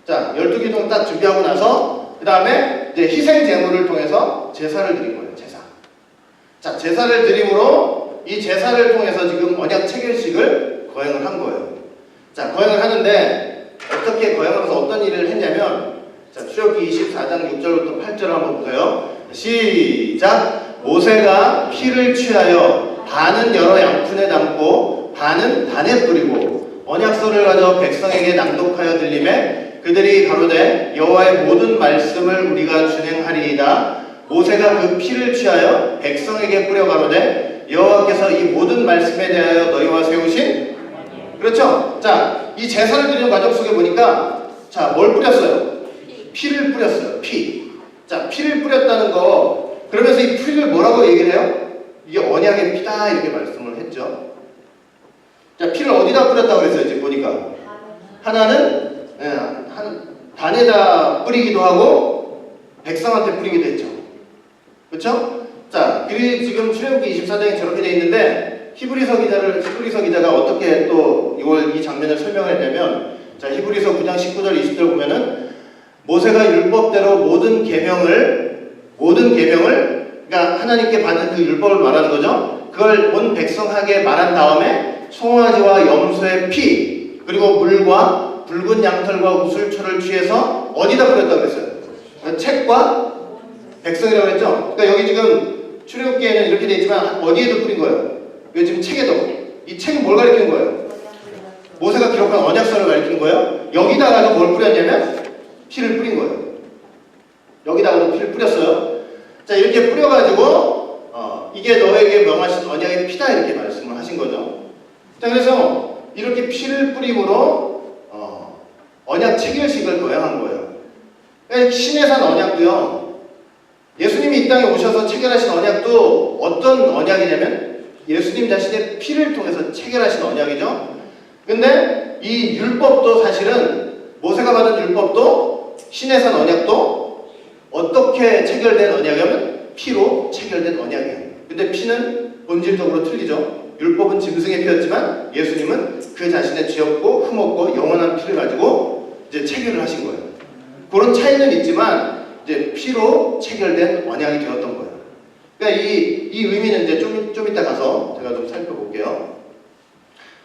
자, 12기둥 딱 준비하고 나서 그 다음에 이제 희생 제물을 통해서 제사를 드린 거예요. 제사. 자, 제사를 드림으로 이 제사를 통해서 지금 언약 체결식을 거행을 한 거예요. 자, 거행을 하는데 어떻게 거행하면서 어떤 일을 했냐면 자, 출애굽기 24장 6절부터 8절을 한번 보세요. 시작! 모세가 피를 취하여 반은 여러 양푼에 담고 반은 단에 뿌리고 언약서를 가져 백성에게 낭독하여 들리매 그들이 가로되 여호와의 모든 말씀을 우리가 준행하리이다. 모세가 그 피를 취하여 백성에게 뿌려 가로되 여호와께서 이 모든 말씀에 대하여 너희와 세우신 그렇죠? 자, 이 제사를 드리는 과정 속에 보니까 자, 뭘 뿌렸어요? 피를 뿌렸어요. 피. 자, 피를 뿌렸다는 거 그러면서 이 피를 뭐라고 얘기를 해요? 이게 언약의 피다 이렇게 말씀을 했죠. 자, 피를 어디다 뿌렸다고 그랬어요? 지금 보니까 하나는 단에다 뿌리기도 하고 백성한테 뿌리기도 했죠. 그렇죠? 자, 지금 출애굽기 24장에 저렇게 돼 있는데 히브리서 기자가 어떻게 또 이 장면을 설명을 했냐면 자, 히브리서 9장 19절 20절 보면은 모세가 율법대로 모든 계명을 그러니까 하나님께 받은 그 율법을 말하는 거죠. 그걸 온 백성에게 말한 다음에 송아지와 염소의 피 그리고 물과 붉은 양털과 우슬초를 취해서 어디다 뿌렸다고 그랬어요? 책과 백성이라고 그랬죠. 그러니까 여기 지금 출애굽기에는 이렇게 돼 있지만 어디에도 뿌린 거예요? 여기 지금 책에도. 이 책은 뭘 가리키는 거예요? 모세가 기록한 언약서를 가리키는 거예요. 여기다가도 뭘 뿌렸냐면 피를 뿌린 거예요. 여기다가도 피를 뿌렸어요. 자, 이렇게 뿌려가지고 이게 너에게 명하신 언약의 피다 이렇게 말씀을 하신 거죠. 자, 그래서 이렇게 피를 뿌림으로 언약 체결식을 거행한 거예요. 그러니까 시내산 언약도요. 예수님이 이 땅에 오셔서 체결하신 언약도 어떤 언약이냐면 예수님 자신의 피를 통해서 체결하신 언약이죠. 근데 이 율법도 사실은 모세가 받은 율법도 시내산 언약도 어떻게 체결된 언약이냐면 피로 체결된 언약이에요. 근데 피는 본질적으로 틀리죠. 율법은 짐승의 피였지만 예수님은 그 자신의 죄없고 흠없고 영원한 피를 가지고 이제 체결을 하신 거예요. 그런 차이는 있지만 이제 피로 체결된 언약이 되었던 거예요. 그러니까 이 의미는 이제 좀 이따 가서 제가 좀 살펴볼게요.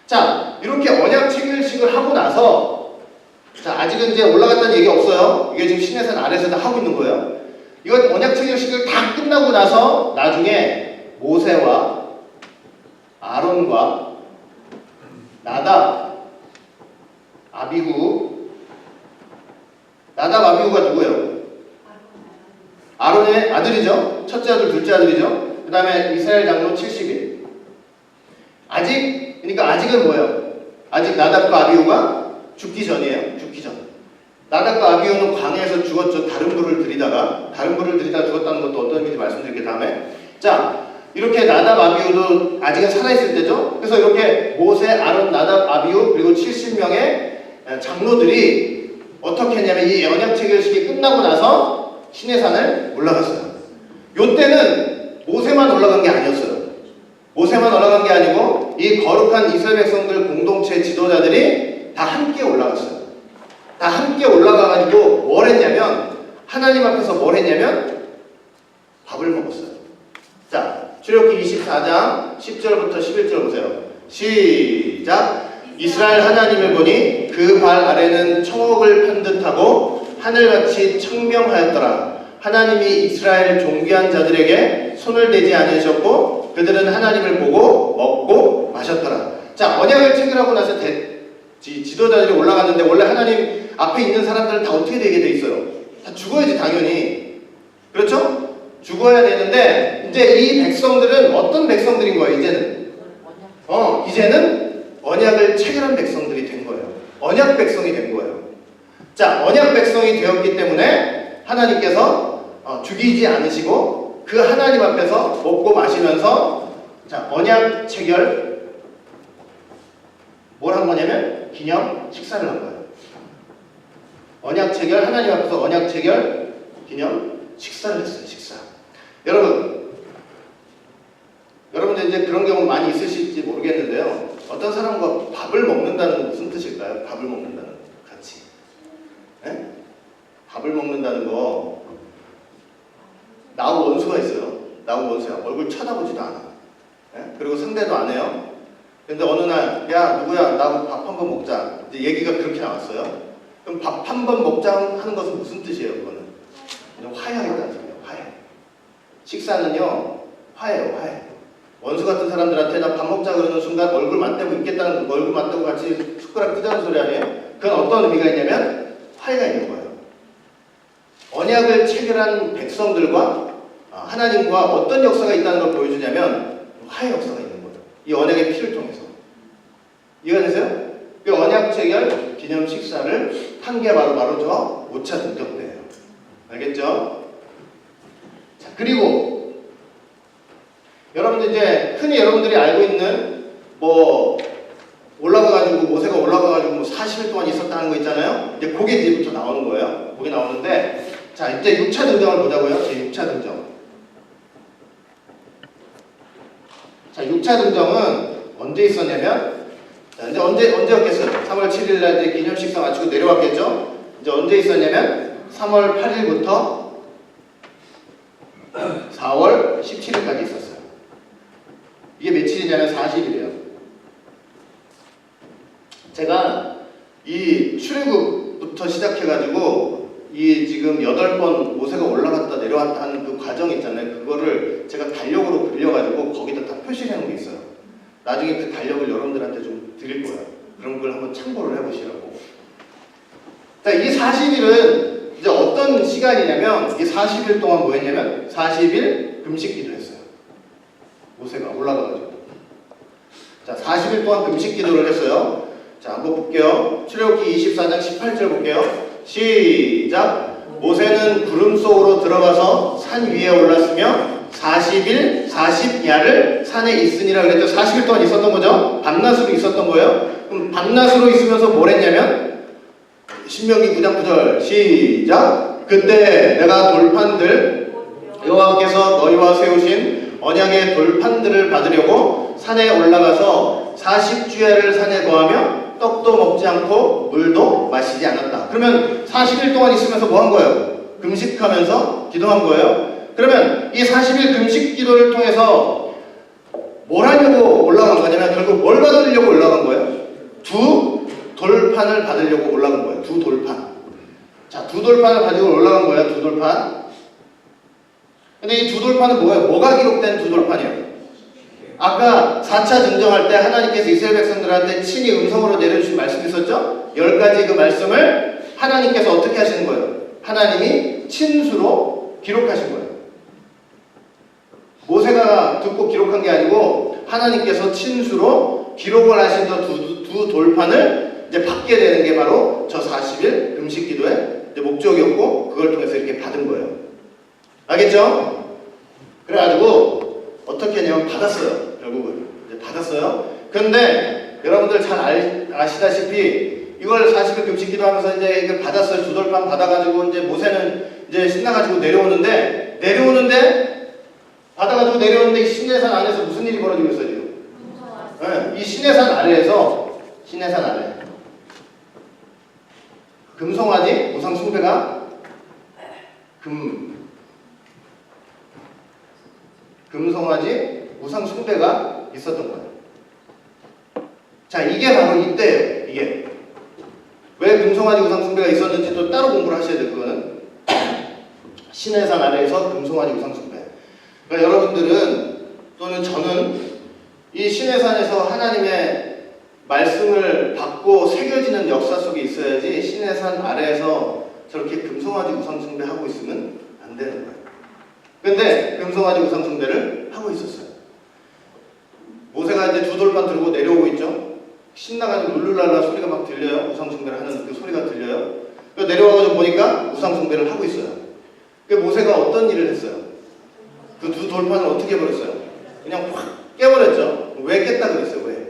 자, 이렇게 언약 체결식을 하고 나서, 자, 아직은 이제 올라갔다는 얘기 없어요. 이게 지금 시내산 아래에서 다 하고 있는 거예요. 이건 언약 체결식을 다 끝나고 나서 나중에 모세와 아론과 나답, 아비후, 나답, 아비후가 누구예요? 아론의 아들이죠. 첫째 아들, 둘째 아들이죠. 그 다음에 이스라엘 장로 70인. 그러니까 아직은 뭐예요? 아직 나답과 아비후가 죽기 전이에요. 죽기 전. 나답과 아비후는 광야에서 죽었죠. 다른 불을 들이다가 죽었다는 것도 어떤 의미인지 말씀드릴게요. 다음에. 자, 이렇게 나답, 아비후도 아직은 살아있을 때죠. 그래서 이렇게 모세, 아론, 나답, 아비후 그리고 70명의 장로들이 어떻게 했냐면 이 언약 체결식이 끝나고 나서 시내산을 올라갔어요. 요때는 모세만 올라간 게 아니었어요. 모세만 올라간 게 아니고 이 거룩한 이스라엘 백성들 공동체 지도자들이 다 함께 올라갔어요. 다 함께 올라가가지고 뭘 했냐면 하나님 앞에서 뭘 했냐면 밥을 먹었어요. 자, 출애굽기 24장 10절부터 11절 보세요. 시작. 이스라엘 하나님을 보니 그 발 아래는 청옥을 편듯하고 하늘같이 청명하였더라. 하나님이 이스라엘 존귀한 자들에게 손을 대지 않으셨고 그들은 하나님을 보고 먹고 마셨더라. 자, 언약을 체결하고 나서 지도자들이 올라갔는데 원래 하나님 앞에 있는 사람들은 다 어떻게 되게 돼 있어요? 다 죽어야지 당연히. 그렇죠? 죽어야 되는데 이제 이 백성들은 어떤 백성들인 거예요? 이제는 언약을 체결한 백성들이 된 거예요. 언약 백성이 된 거예요. 자, 언약 백성이 되었기 때문에 하나님께서 죽이지 않으시고 그 하나님 앞에서 먹고 마시면서 자, 언약 체결 뭘 한 거냐면 기념 식사를 한 거예요. 언약 체결, 하나님 앞에서 언약 체결 기념 식사를 했어요. 식사. 여러분들 이제 그런 경우 많이 있으실지 모르겠는데요. 어떤 사람과 밥을 먹는다는 건 무슨 뜻일까요? 밥을 먹는다는 거 같이. 네? 밥을 먹는다는 거 나하고 원수가 있어요. 나하고 원수야. 얼굴 쳐다보지도 않아. 네? 그리고 상대도 안 해요. 근데 어느 날 야 누구야 나하고 밥 한 번 먹자. 이제 얘기가 그렇게 나왔어요. 그럼 밥 한 번 먹자 하는 것은 무슨 뜻이에요? 그거는 화해하겠다는 소리예요. 화해. 식사는요 화해예요. 화해. 원수 같은 사람들한테 나 밥 먹자 그러는 순간 얼굴 맞대고 있겠다는 얼굴 맞대고 같이 숟가락 뜨자는 소리 아니에요? 그건 어떤 의미가 있냐면 화해가 있는 거예요. 언약을 체결한 백성들과 하나님과 어떤 역사가 있다는 걸 보여주냐면 화해 역사가 있는 거예요. 이 언약의 피를 통해서. 이해가 되세요? 그 언약 체결 기념 식사를 한 게 바로 저 5차 등정대예요. 알겠죠? 자, 그리고 여러분들 이제 흔히 여러분들이 알고 있는 올라가가지고 모세가 올라가가지고 40일 동안 있었다는 거 있잖아요. 이제 그게 이제부터 나오는 거예요. 그게 나오는데 자 이제 6차 등정을 보자고요. 제 6차 등정. 자 6차 등정은 언제 있었냐면 자, 이제 언제였겠어요? 3월 7일 날 이제 기념 식사 마치고 내려왔겠죠? 이제 언제 있었냐면 3월 8일부터 4월 17일까지 있었어요. 이게 며칠이냐면 40일이에요. 제가 이 출애굽부터 시작해가지고 이 지금 8번 모세가 올라갔다 내려왔다 하는 그 과정 있잖아요. 그거를 제가 달력으로 그려가지고 거기다 다 표시해 놓은 게 있어요. 나중에 그 달력을 여러분들한테 좀 드릴 거예요. 그런 걸 한번 참고를 해보시라고. 자, 이 40일은 이제 어떤 시간이냐면 이 40일 동안 뭐 했냐면 40일 금식 기도했어요. 모세가 올라가가지고. 자, 40일 동안 금식 기도를 했어요. 자, 한번 볼게요. 출애굽기 24장 18절 볼게요. 시작. 모세는 구름 속으로 들어가서 산 위에 올랐으며 40일 40야를 산에 있으니라 그랬죠. 40일 동안 있었던 거죠. 밤낮으로 있었던 거예요. 그럼 밤낮으로 있으면서 뭘 했냐면 신명기 9장 9절 시작. 그때 내가 돌판들 여호와께서 너희와 세우신 언약의 돌판들을 받으려고 산에 올라가서 40주야를 산에 거하며 떡도 먹지 않고 물도 마시지 않았다. 그러면 40일 동안 있으면서 뭐 한 거예요? 금식하면서 기도한 거예요. 그러면 이 40일 금식 기도를 통해서 뭘 하려고 올라간 거냐면 결국 뭘 받으려고 올라간 거예요? 두 돌판을 받으려고 올라간 거예요. 두 돌판. 자, 두 돌판을 가지고 올라간 거예요. 두 돌판. 근데 이 두 돌판은 뭐예요? 뭐가 기록된 두 돌판이에요? 아까 4차 증정할 때 하나님께서 이스라엘 백성들한테 친히 음성으로 내려주신 말씀이 있었죠? 10가지 그 말씀을 하나님께서 어떻게 하시는 거예요? 하나님이 친수로 기록하신 거예요. 모세가 듣고 기록한 게 아니고 하나님께서 친수로 기록을 하신 두 돌판을 이제 받게 되는 게 바로 저 40일 금식 기도의 목적이었고 그걸 통해서 이렇게 받은 거예요. 알겠죠? 그래가지고 어떻게 했냐면 받았어요. 결국은 이제 받았어요. 근데 여러분들 잘 아시다시피 이걸 40일 금식 기도하면서 이제 이거 받았어요. 두 돌판 받아가지고 이제 모세는 이제 신나가지고 내려오는데 받아가지고 내려오는데 이 시내산 안에서 무슨 일이 벌어지고 있어요 지금? 네, 이 시내산 아래에서 시내산 아래 금송아지 우상 숭배가 금송아지 우상 숭배가 있었던 거예요. 자, 이게 바로 이때예요. 이게 왜 금송아지 우상 숭배가 있었는지 또 따로 공부를 하셔야 돼요. 그거는 시내산 아래에서 금송아지 우상 숭배. 그러니까 여러분들은 또는 저는 이 시내산에서 하나님의 말씀을 받고 새겨지는 역사 속에 있어야지 시내산 아래에서 저렇게 금송아지 우상 숭배하고 있으면 안 되는 거예요. 근데 금송아지 우상 숭배를 하고 있었어요. 모세가 이제 두 돌판 들고 내려오고 있죠. 신나가지고 룰루랄라 소리가 막 들려요. 우상 숭배를 하는 그 소리가 들려요. 내려와가지고 보니까 우상 숭배를 하고 있어요. 모세가 어떤 일을 했어요? 그 두 돌판을 어떻게 버렸어요? 그냥 확 깨버렸죠. 왜 깼다 그랬어요? 왜?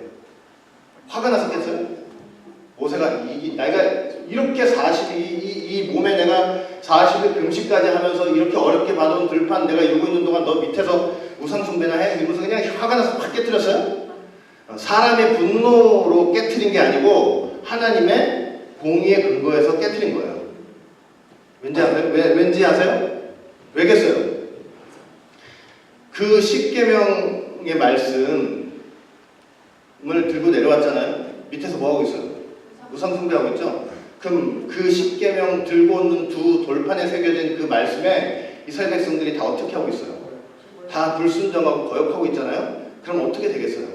화가 나서 깼어요? 모세가 내가 이렇게 이 몸에 내가 40일 금식까지 하면서 이렇게 어렵게 받아온 들판 내가 이러고 있는 동안 너 밑에서 우상숭배나 해? 이러면서 그냥 화가 나서 확 깨뜨렸어요? 사람의 분노로 깨뜨린 게 아니고 하나님의 공의의 근거에서 깨뜨린 거예요. 왠지 아세요? 왠지 아세요? 왜겠어요? 그 10계명의 말씀을 들고 내려왔잖아요. 밑에서 뭐하고 있어요? 우상 숭배하고 있죠? 그럼 그 10계명 들고 오는 두 돌판에 새겨진 그 말씀에 이스라엘 백성들이 다 어떻게 하고 있어요? 다 불순종하고 거역하고 있잖아요? 그럼 어떻게 되겠어요?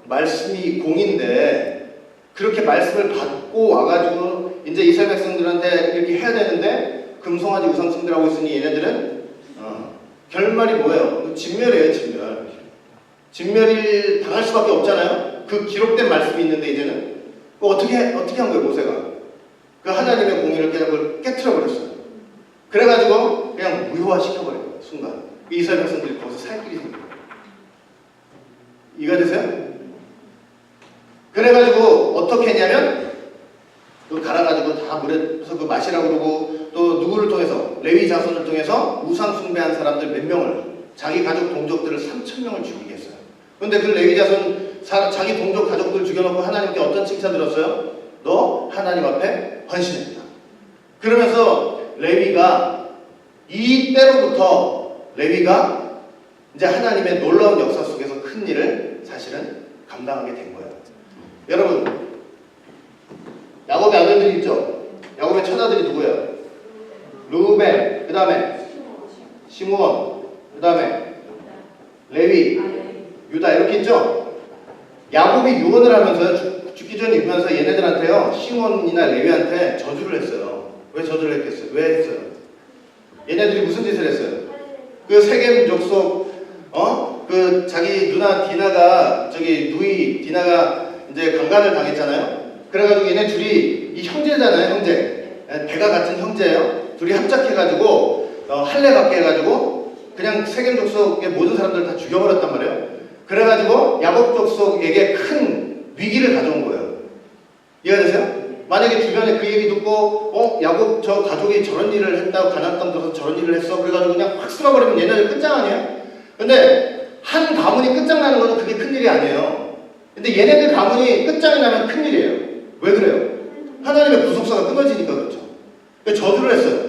말씀이 공인데 그렇게 말씀을 받고 와가지고 이제 이스라엘 백성들한테 이렇게 해야 되는데 금송아지 우상 숭배하고 있으니 얘네들은 결말이 뭐예요? 진멸이에요. 진멸이 당할 수밖에 없잖아요. 그 기록된 말씀이 있는데 이제는 어떻게 한 거예요? 모세가 그 하나님의 공의를 그냥 깨트려 버렸어요. 그래가지고 그냥 무효화 시켜버린 거예요. 순간 이스라엘 백성들이 거기서 살 길이 생겨요. 이해가 되세요? 그래가지고 어떻게 했냐면 그 갈아가지고 다 물에서 그 마시라고 그러고 또 누구를 통해서 레위 자손을 통해서 우상 숭배한 사람들 몇 명을 자기 가족 동족들을 3,000명을 죽이게 했어요. 그런데 그 레위 자손 자기 동족 가족들 죽여놓고 하나님께 어떤 칭찬 들었어요? 너 하나님 앞에 헌신했다. 그러면서 레위가 이때로부터 레위가 이제 하나님의 놀라운 역사 속에서 큰 일을 사실은 감당하게 된 거예요. 여러분 야곱의 아들들이 있죠? 야곱의 처자들이 누구예요? 르우벤, 그 다음에 시므온, 그 다음에 레위, 유다 이렇게 있죠? 야곱이 유언을 하면서 죽기 전에 유면서 얘네들한테요 시므온이나 레위한테 저주를 했어요. 왜 저주를 했겠어요? 왜 했어요? 얘네들이 무슨 짓을 했어요? 그 세겜 족속 그 자기 누나 디나가 누이 디나가 이제 강간을 당했잖아요. 그래가지고 얘네 둘이 이 형제잖아요. 형제 배가 같은 형제예요. 둘이 합작해가지고 할례 갖게 해가지고 그냥 세겜 족속의 모든 사람들을 다 죽여버렸단 말이에요. 그래가지고 야곱 족속에게 큰 위기를 가져온 거예요. 이해되세요? 만약에 주변에 그 얘기 듣고 야곱 저 가족이 저런 일을 했다고 가나안 땅 들어서 저런 일을 했어 그래가지고 그냥 확 쓸어버리면 얘네들 끝장 아니에요? 근데 한 가문이 끝장나는 거는 그게 큰일이 아니에요. 근데 얘네들 가문이 끝장이 나면 큰일이에요. 왜 그래요? 하나님의 구속사가 끊어지니까 그렇죠. 저주를 했어요.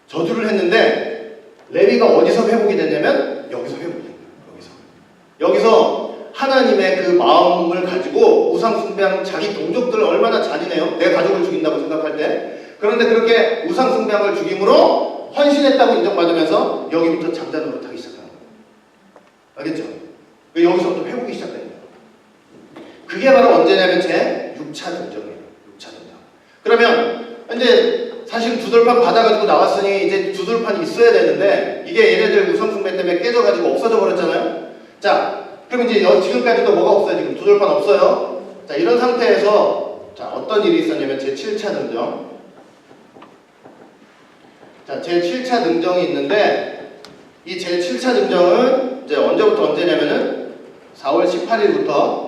저주를 했는데 레위가 어디서 회복이 됐냐면 여기서 회복이 된 거예요. 여기서 하나님의 그 마음을 가지고 우상 숭배하는 자기 동족들을 얼마나 잔인해요. 내 가족을 죽인다고 생각할 때. 그런데 그렇게 우상 숭배함을 죽임으로 헌신했다고 인정받으면서 여기부터 잠자 노릇하기 시작하는 거예요. 알겠죠? 여기서부터 회복이 시작됩니다. 그게 바로 언제냐면 제 6차 등정이에요. 6차 등정. 그러면 이제 사실 두돌판 받아가지고 나왔으니 이제 두돌판이 있어야 되는데 이게 얘네들 우상 숭배 때문에 깨져가지고 없어져 버렸잖아요. 자, 그럼 이제 지금까지도 뭐가 없어요? 지금 두돌판 없어요. 자, 이런 상태에서 자, 어떤 일이 있었냐면 제 7차 등정. 자, 제 7차 등정이 있는데 이 제 7차 등정은 이제 언제부터 언제냐면은 4월 18일부터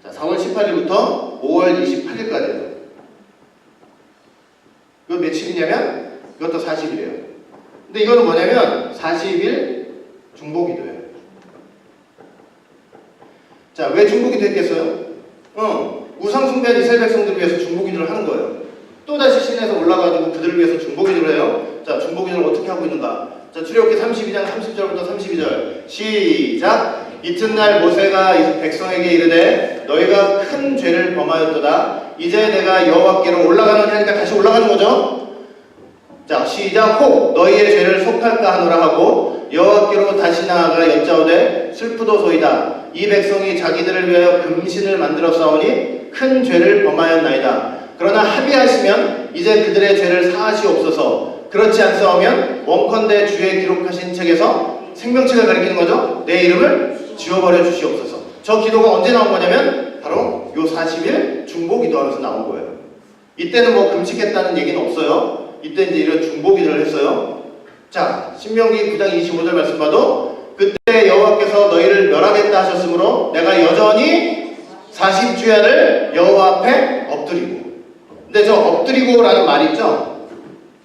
자, 4월 18일부터 5월 28일까지예요. 이거 며칠이냐면 이것도 40일이에요. 근데 이거는 뭐냐면 40일 중보기도예요. 자, 왜 중보기도 했겠어요? 우상 숭배한 이스라엘 백성들을 위해서 중보기도를 하는 거예요. 또다시 시내에서 올라가지고 그들을 위해서 중보기도를 해요. 자, 중보기도를 어떻게 하고 있는가? 자, 출애굽기 32장 30절부터 32절 시작! 이튿날 모세가 백성에게 이르되 너희가 큰 죄를 범하였도다. 이제 내가 여호와께로 올라가느냐 하니까 다시 올라가는 거죠. 자, 시작! 혹 너희의 죄를 속할까 하노라 하고 여호와께로 다시 나아가 여짜오되 슬프도소이다. 이 백성이 자기들을 위하여 금신을 만들어 싸우니 큰 죄를 범하였나이다. 그러나 합의하시면 이제 그들의 죄를 사하시옵소서. 그렇지 않사오면 원컨대 주의 기록하신 책에서 생명책을 가리키는 거죠. 내 이름을 지워버려 주시옵소서. 저 기도가 언제 나온 거냐면 바로 요 40일 중보기도하면서 나온 거예요. 이때는 뭐 금식했다는 얘기는 없어요. 이때 이제 이런 중보기도를 했어요. 자, 신명기 9장 25절 말씀 봐도 그때 여호와께서 너희를 멸하겠다 하셨으므로 내가 여전히 40주야를 여호와 앞에 엎드리고. 근데 저 엎드리고라는 말 있죠?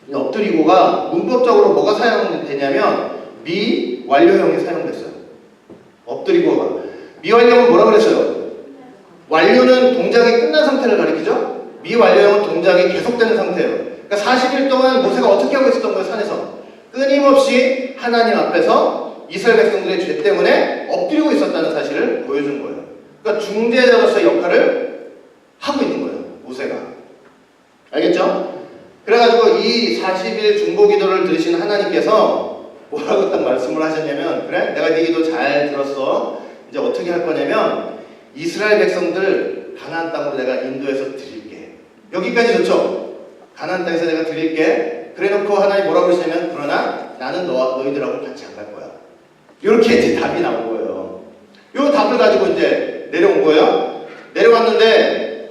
이 엎드리고가 문법적으로 뭐가 사용되냐면 미완료형이 사용됐어요. 엎드리고가. 미완료형은 뭐라 그랬어요? 완료는 동작이 끝난 상태를 가리키죠? 미완료형은 동작이 계속되는 상태예요. 그러니까 40일 동안 모세가 어떻게 하고 있었던 거예요? 산에서 끊임없이 하나님 앞에서 이스라엘 백성들의 죄 때문에 엎드리고 있었다는 사실을 보여준 거예요. 그러니까 중재자로서의 역할을 하고 있는 거예요. 모세가. 알겠죠? 그래가지고 이 40일 중보기도를 들으신 하나님께서 뭐라고 딱 말씀을 하셨냐면 그래? 내가 네 기도 잘 들었어. 이제 어떻게 할 거냐면 이스라엘 백성들 가나안 땅으로 내가 인도해서 드릴게. 여기까지 좋죠? 가나안 땅에서 내가 드릴게. 그래놓고 하나님 뭐라고 그러시냐면 그러나 나는 너희들하고 같이 안 갈 거야. 이렇게 이제 답이 나온 거예요. 이 답을 가지고 이제 내려온 거예요. 내려왔는데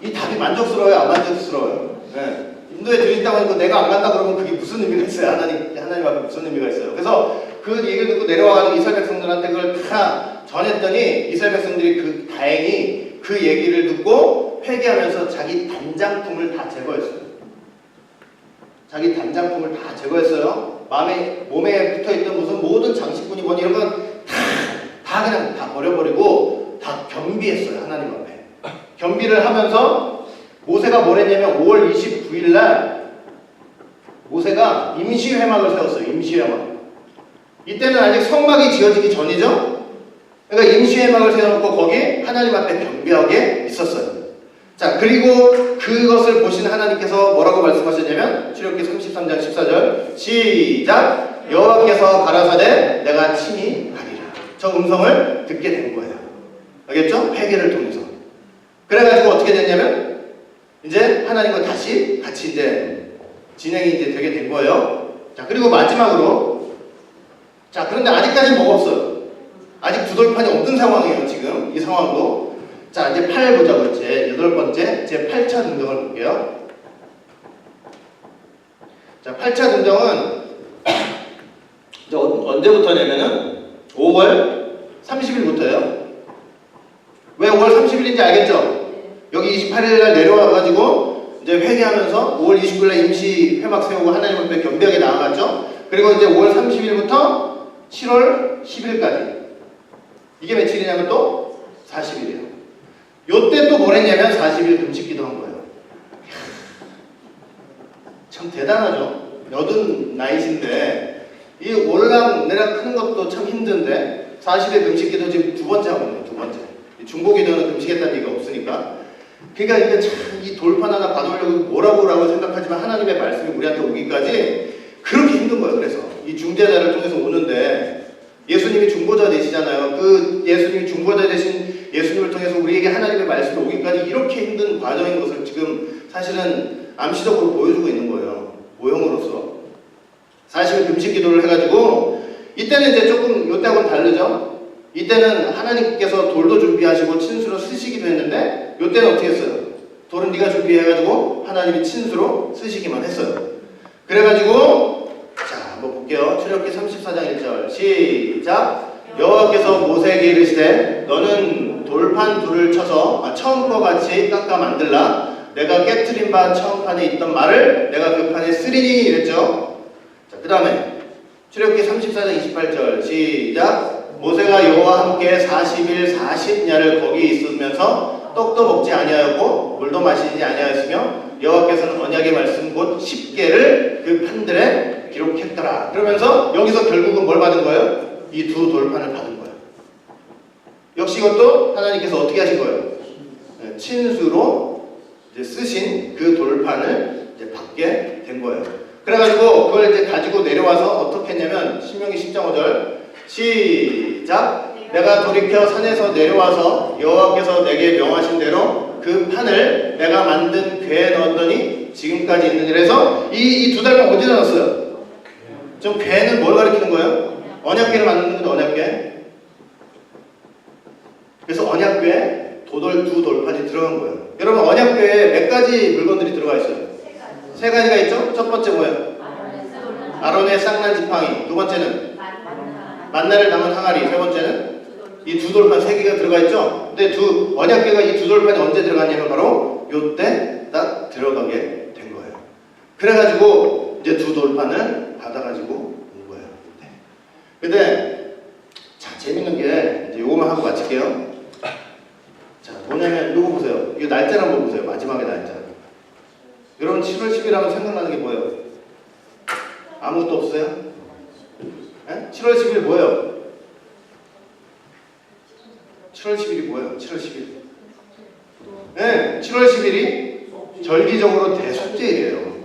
이 답이 만족스러워요? 안 만족스러워요? 네. 인도에 드린다고 하니까 내가 안 간다 그러면 그게 무슨 의미가 있어요? 하나님 앞에 무슨 의미가 있어요? 그래서 그 얘기를 듣고 내려와가지고 이스라엘 백성들한테 그걸 다 전했더니 이스라엘 백성들이 다행히 그 얘기를 듣고 회개하면서 자기 단장품을 다 제거했어요. 자기 단장품을 다 제거했어요. 몸에 붙어있던 무슨 모든 장식분이 뭐니 이런 건 다 그냥 다 버려버리고 다 겸비했어요. 하나님 앞에. 겸비를 하면서 모세가 뭘 했냐면 5월 29일 날 모세가 임시회막을 세웠어요. 임시회막. 이때는 아직 성막이 지어지기 전이죠. 그러니까 임시회막을 세워놓고 거기 하나님 앞에 겸비하게 있었어요. 자, 그리고 그것을 보신 하나님께서 뭐라고 말씀하셨냐면 출애굽기 33장 14절 시작! 여호와께서 가라사대 내가 친히 가리라. 저 음성을 듣게 된 거예요. 알겠죠? 회개를 통해서. 그래가지고 어떻게 됐냐면 이제 하나님과 다시 같이 이제 진행이 이제 되게 된 거예요. 자, 그리고 마지막으로 자, 그런데 아직까지 뭐가 없어요. 아직 두돌판이 없는 상황이에요. 지금 이 상황도. 자, 이제 8 보자고. 제 8번째, 제 8차 등정을 볼게요. 자, 8차 등정은 이제 언제부터냐면은 5월 30일부터예요. 왜 5월 30일인지 알겠죠? 여기 28일날 내려와가지고 이제 회개하면서 5월 29일날 임시 회막 세우고 하나님 앞에 겸비하게 나아갔죠? 그리고 이제 5월 30일부터 7월 10일까지. 이게 며칠이냐면 또 40일이에요. 요때 또 뭘 했냐면 40일 금식 기도한 거예요. 참 대단하죠? 여든 나이신데 이 올라내락 하는 것도 참 힘든데 40일 금식 기도 지금 두 번째 하거든요. 두 번째. 중보 기도는 금식했다는 얘기가 없으니까. 그러니까 이게 참 이 돌판 하나 받으려고 뭐라고 생각하지만 하나님의 말씀이 우리한테 오기까지 그렇게 힘든 거예요. 그래서 이 중재자를 통해서 오는데 예수님이 중보자 되시잖아요. 그 예수님이 중보자 되신 예수님을 통해서 우리에게 하나님의 말씀이 오기까지 이렇게 힘든 과정인 것을 지금 사실은 암시적으로 보여주고 있는 거예요. 모형으로서. 40일 금식 기도를 해가지고 이때는 이제 조금 요때하고는 다르죠. 이때는 하나님께서 돌도 준비하시고 친수로 쓰시기도 했는데 요때는 어떻게 했어요? 돌은 네가 준비해가지고 하나님이 친수로 쓰시기만 했어요. 그래가지고 자 한번 볼게요. 출애굽기 34장 1절 시작. 여호와께서 모세에게 이르시되 너는 돌판 둘을 쳐서 처음과 같이 깎아 만들라. 내가 깨트린 바 처음 판에 있던 말을 내가 그 판에 쓰리니 이랬죠. 자, 그 다음에 출애굽기 34장 28절 시작. 모세가 여호와와 함께 40일 40야를 거기 있으면서 떡도 먹지 아니하였고 물도 마시지 아니하였으며 여호와께서는 언약의 말씀 곧 10개를 그 판들에 기록했더라. 그러면서 여기서 결국은 뭘 받은 거예요? 이 두 돌판을 받은 거예요. 역시 이것도 하나님께서 어떻게 하신 거예요? 네, 친수로 이제 쓰신 그 돌판을 이제 받게 된 거예요. 그래가지고 그걸 이제 가지고 내려와서 어떻게 했냐면 신명기 10장 5절 시작. 내가 돌이켜 산에서 내려와서 여호와께서 내게 명하신 대로 그 판을 내가 만든 궤에 넣었더니 지금까지 있느니라 해서 이 두 달간 어디다 넣었어요? 좀 궤는 뭘 가리키는 거예요? 언약궤를 만드는 건 언약궤. 그래서 언약궤에 두 돌판이 들어간 거예요. 여러분 언약궤에 몇 가지 물건들이 들어가 있어요? 세 가지가 있죠? 첫 번째 뭐예요? 아론의 쌍난 지팡이. 두 번째는 만나를 담은 항아리. 세 번째는 이 두 돌판 세 개가 들어가 있죠? 근데 언약궤가 이 두 돌판이 언제 들어갔냐면 바로 요때 딱 들어가게 된 거예요. 그래가지고 이제 두 돌판을 받아가지고 온 거예요. 네. 근데 자 재밌는 게 이제 요거만 하고 마칠게요. 자 뭐냐면 요거 보세요. 이거 날짜를 한번 보세요. 마지막에 날짜. 여러분 7월 10일 하면 생각나는 게 뭐예요? 아무것도 없어요? 네? 7월 10일 뭐예요? 7월 10일이 뭐예요? 7월 10일. 네, 7월 10일이 절기적으로 대속죄일이에요.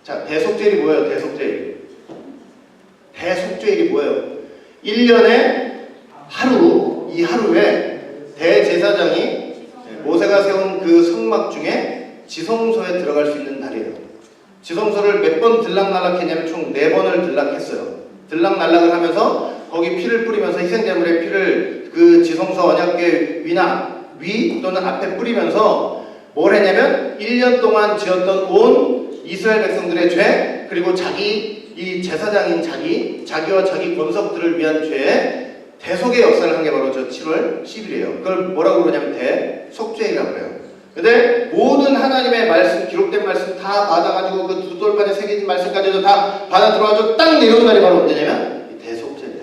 자, 대속죄일이 뭐예요? 대속죄일. 대속죄일이 뭐예요? 1년에 하루, 이 하루에 대제사장이 모세가 세운 그 성막 중에 지성소에 들어갈 수 있는 날이에요. 지성소를 몇 번 들락날락 했냐면 총 4번을 들락했어요. 들락날락을 하면서 거기 피를 뿌리면서 희생제물의 피를 그 지성소 언약궤 위 또는 앞에 뿌리면서 뭘 했냐면 1년 동안 지었던 온 이스라엘 백성들의 죄 그리고 자기 이 제사장인 자기와 자기 권속들을 위한 죄에 대속의 역사를 한 게 바로 저 7월 10일이에요. 그걸 뭐라고 그러냐면 대속죄이라고 그래요. 근데 모든 하나님의 말씀, 기록된 말씀 다 받아가지고 그 두 돌판에 새겨진 말씀까지도 다 받아 들어가지고 딱 내려온 날이 바로 언제냐면 이 대속죄예요.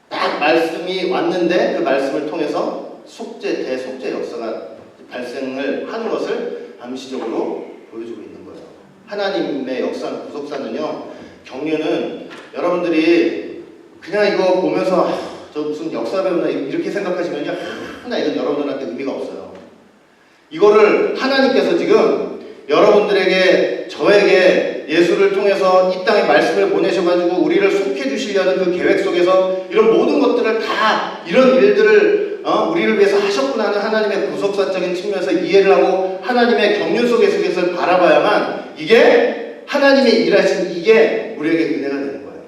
딱 말씀이 왔는데 그 말씀을 통해서 대속죄 역사가 발생을 하는 것을 암시적으로 보여주고 있는 거예요. 하나님의 역사, 구속사는요, 경륜은 여러분들이 그냥 이거 보면서 저 무슨 역사 배우나 이렇게 생각하시면요, 하나 이건 여러분들한테 의미가 없어요. 이거를 하나님께서 지금 여러분들에게 저에게 예수를 통해서 이 땅에 말씀을 보내셔가지고 우리를 속해주시려는 그 계획 속에서 이런 모든 것들을 다 이런 일들을 우리를 위해서 하셨구나 하는 하나님의 구속사적인 측면에서 이해를 하고 하나님의 경륜 속에서 이것을 바라봐야만 이게 하나님의 일하신 이게 우리에게 은혜가 되는 거예요.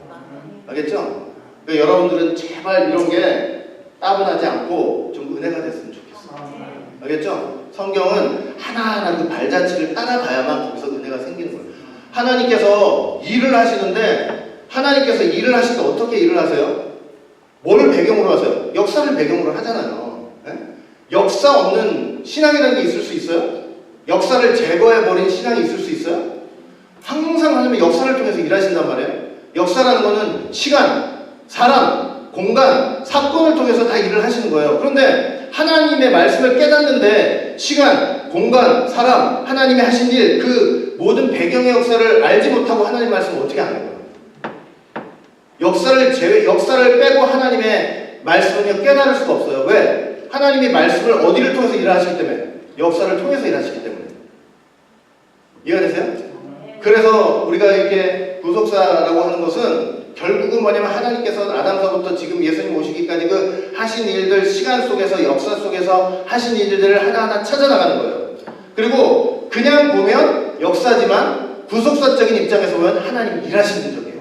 알겠죠? 그러니까 여러분들은 제발 이런 게 따분하지 않고 좀 은혜가 됐으면 좋겠어요. 알겠죠? 성경은 하나하나 그 발자취를 따라가야만 거기서 은혜가 생기는 거예요. 하나님께서 일을 하시는데 하나님께서 일을 하실 때 어떻게 일을 하세요? 뭐를 배경으로 하세요? 역사를 배경으로 하잖아요. 네? 역사 없는 신앙이라는 게 있을 수 있어요? 역사를 제거해버린 신앙이 있을 수 있어요? 항상 하나님은 역사를 통해서 일하신단 말이에요. 역사라는 거는 시간, 사람, 공간, 사건을 통해서 다 일을 하시는 거예요. 그런데 하나님의 말씀을 깨닫는데 시간, 공간, 사람, 하나님이 하신 일, 그 모든 배경의 역사를 알지 못하고 하나님 말씀을 어떻게 아는 거예요? 역사를 빼고 하나님의 말씀을 깨달을 수가 없어요. 왜? 하나님이 말씀을 어디를 통해서 일하시기 때문에? 역사를 통해서 일하시기 때문에. 이해가 되세요? 그래서 우리가 이렇게 구속사라고 하는 것은 결국은 뭐냐면 하나님께서 아담서부터 지금 예수님 오시기까지 그 하신 일들, 시간 속에서 역사 속에서 하신 일들을 하나하나 찾아나가는 거예요. 그리고 그냥 보면 역사지만 구속사적인 입장에서 보면 하나님 일하시는 적이에요.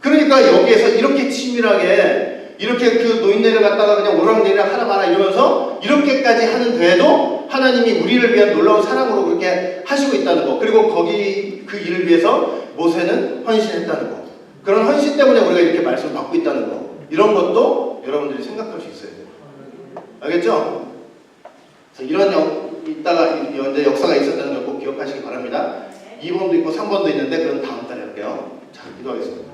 그러니까 여기에서 이렇게 치밀하게 이렇게 그 노인네를 갖다가 그냥 오랑내리락 하라 마라 이러면서 이렇게까지 하는데도 하나님이 우리를 위한 놀라운 사랑으로 그렇게 하시고 있다는 거. 그리고 거기 그 일을 위해서 모세는 헌신했다는 거. 그런 헌신 때문에 우리가 이렇게 말씀을 받고 있다는 거. 이런 것도 여러분들이 생각할 수 있어야 돼요. 알겠죠? 그래서 이런 이제 역사가 있었다는 걸 꼭 기억하시기 바랍니다. 2번도 있고 3번도 있는데 그건 다음 달에 할게요. 자, 기도하겠습니다.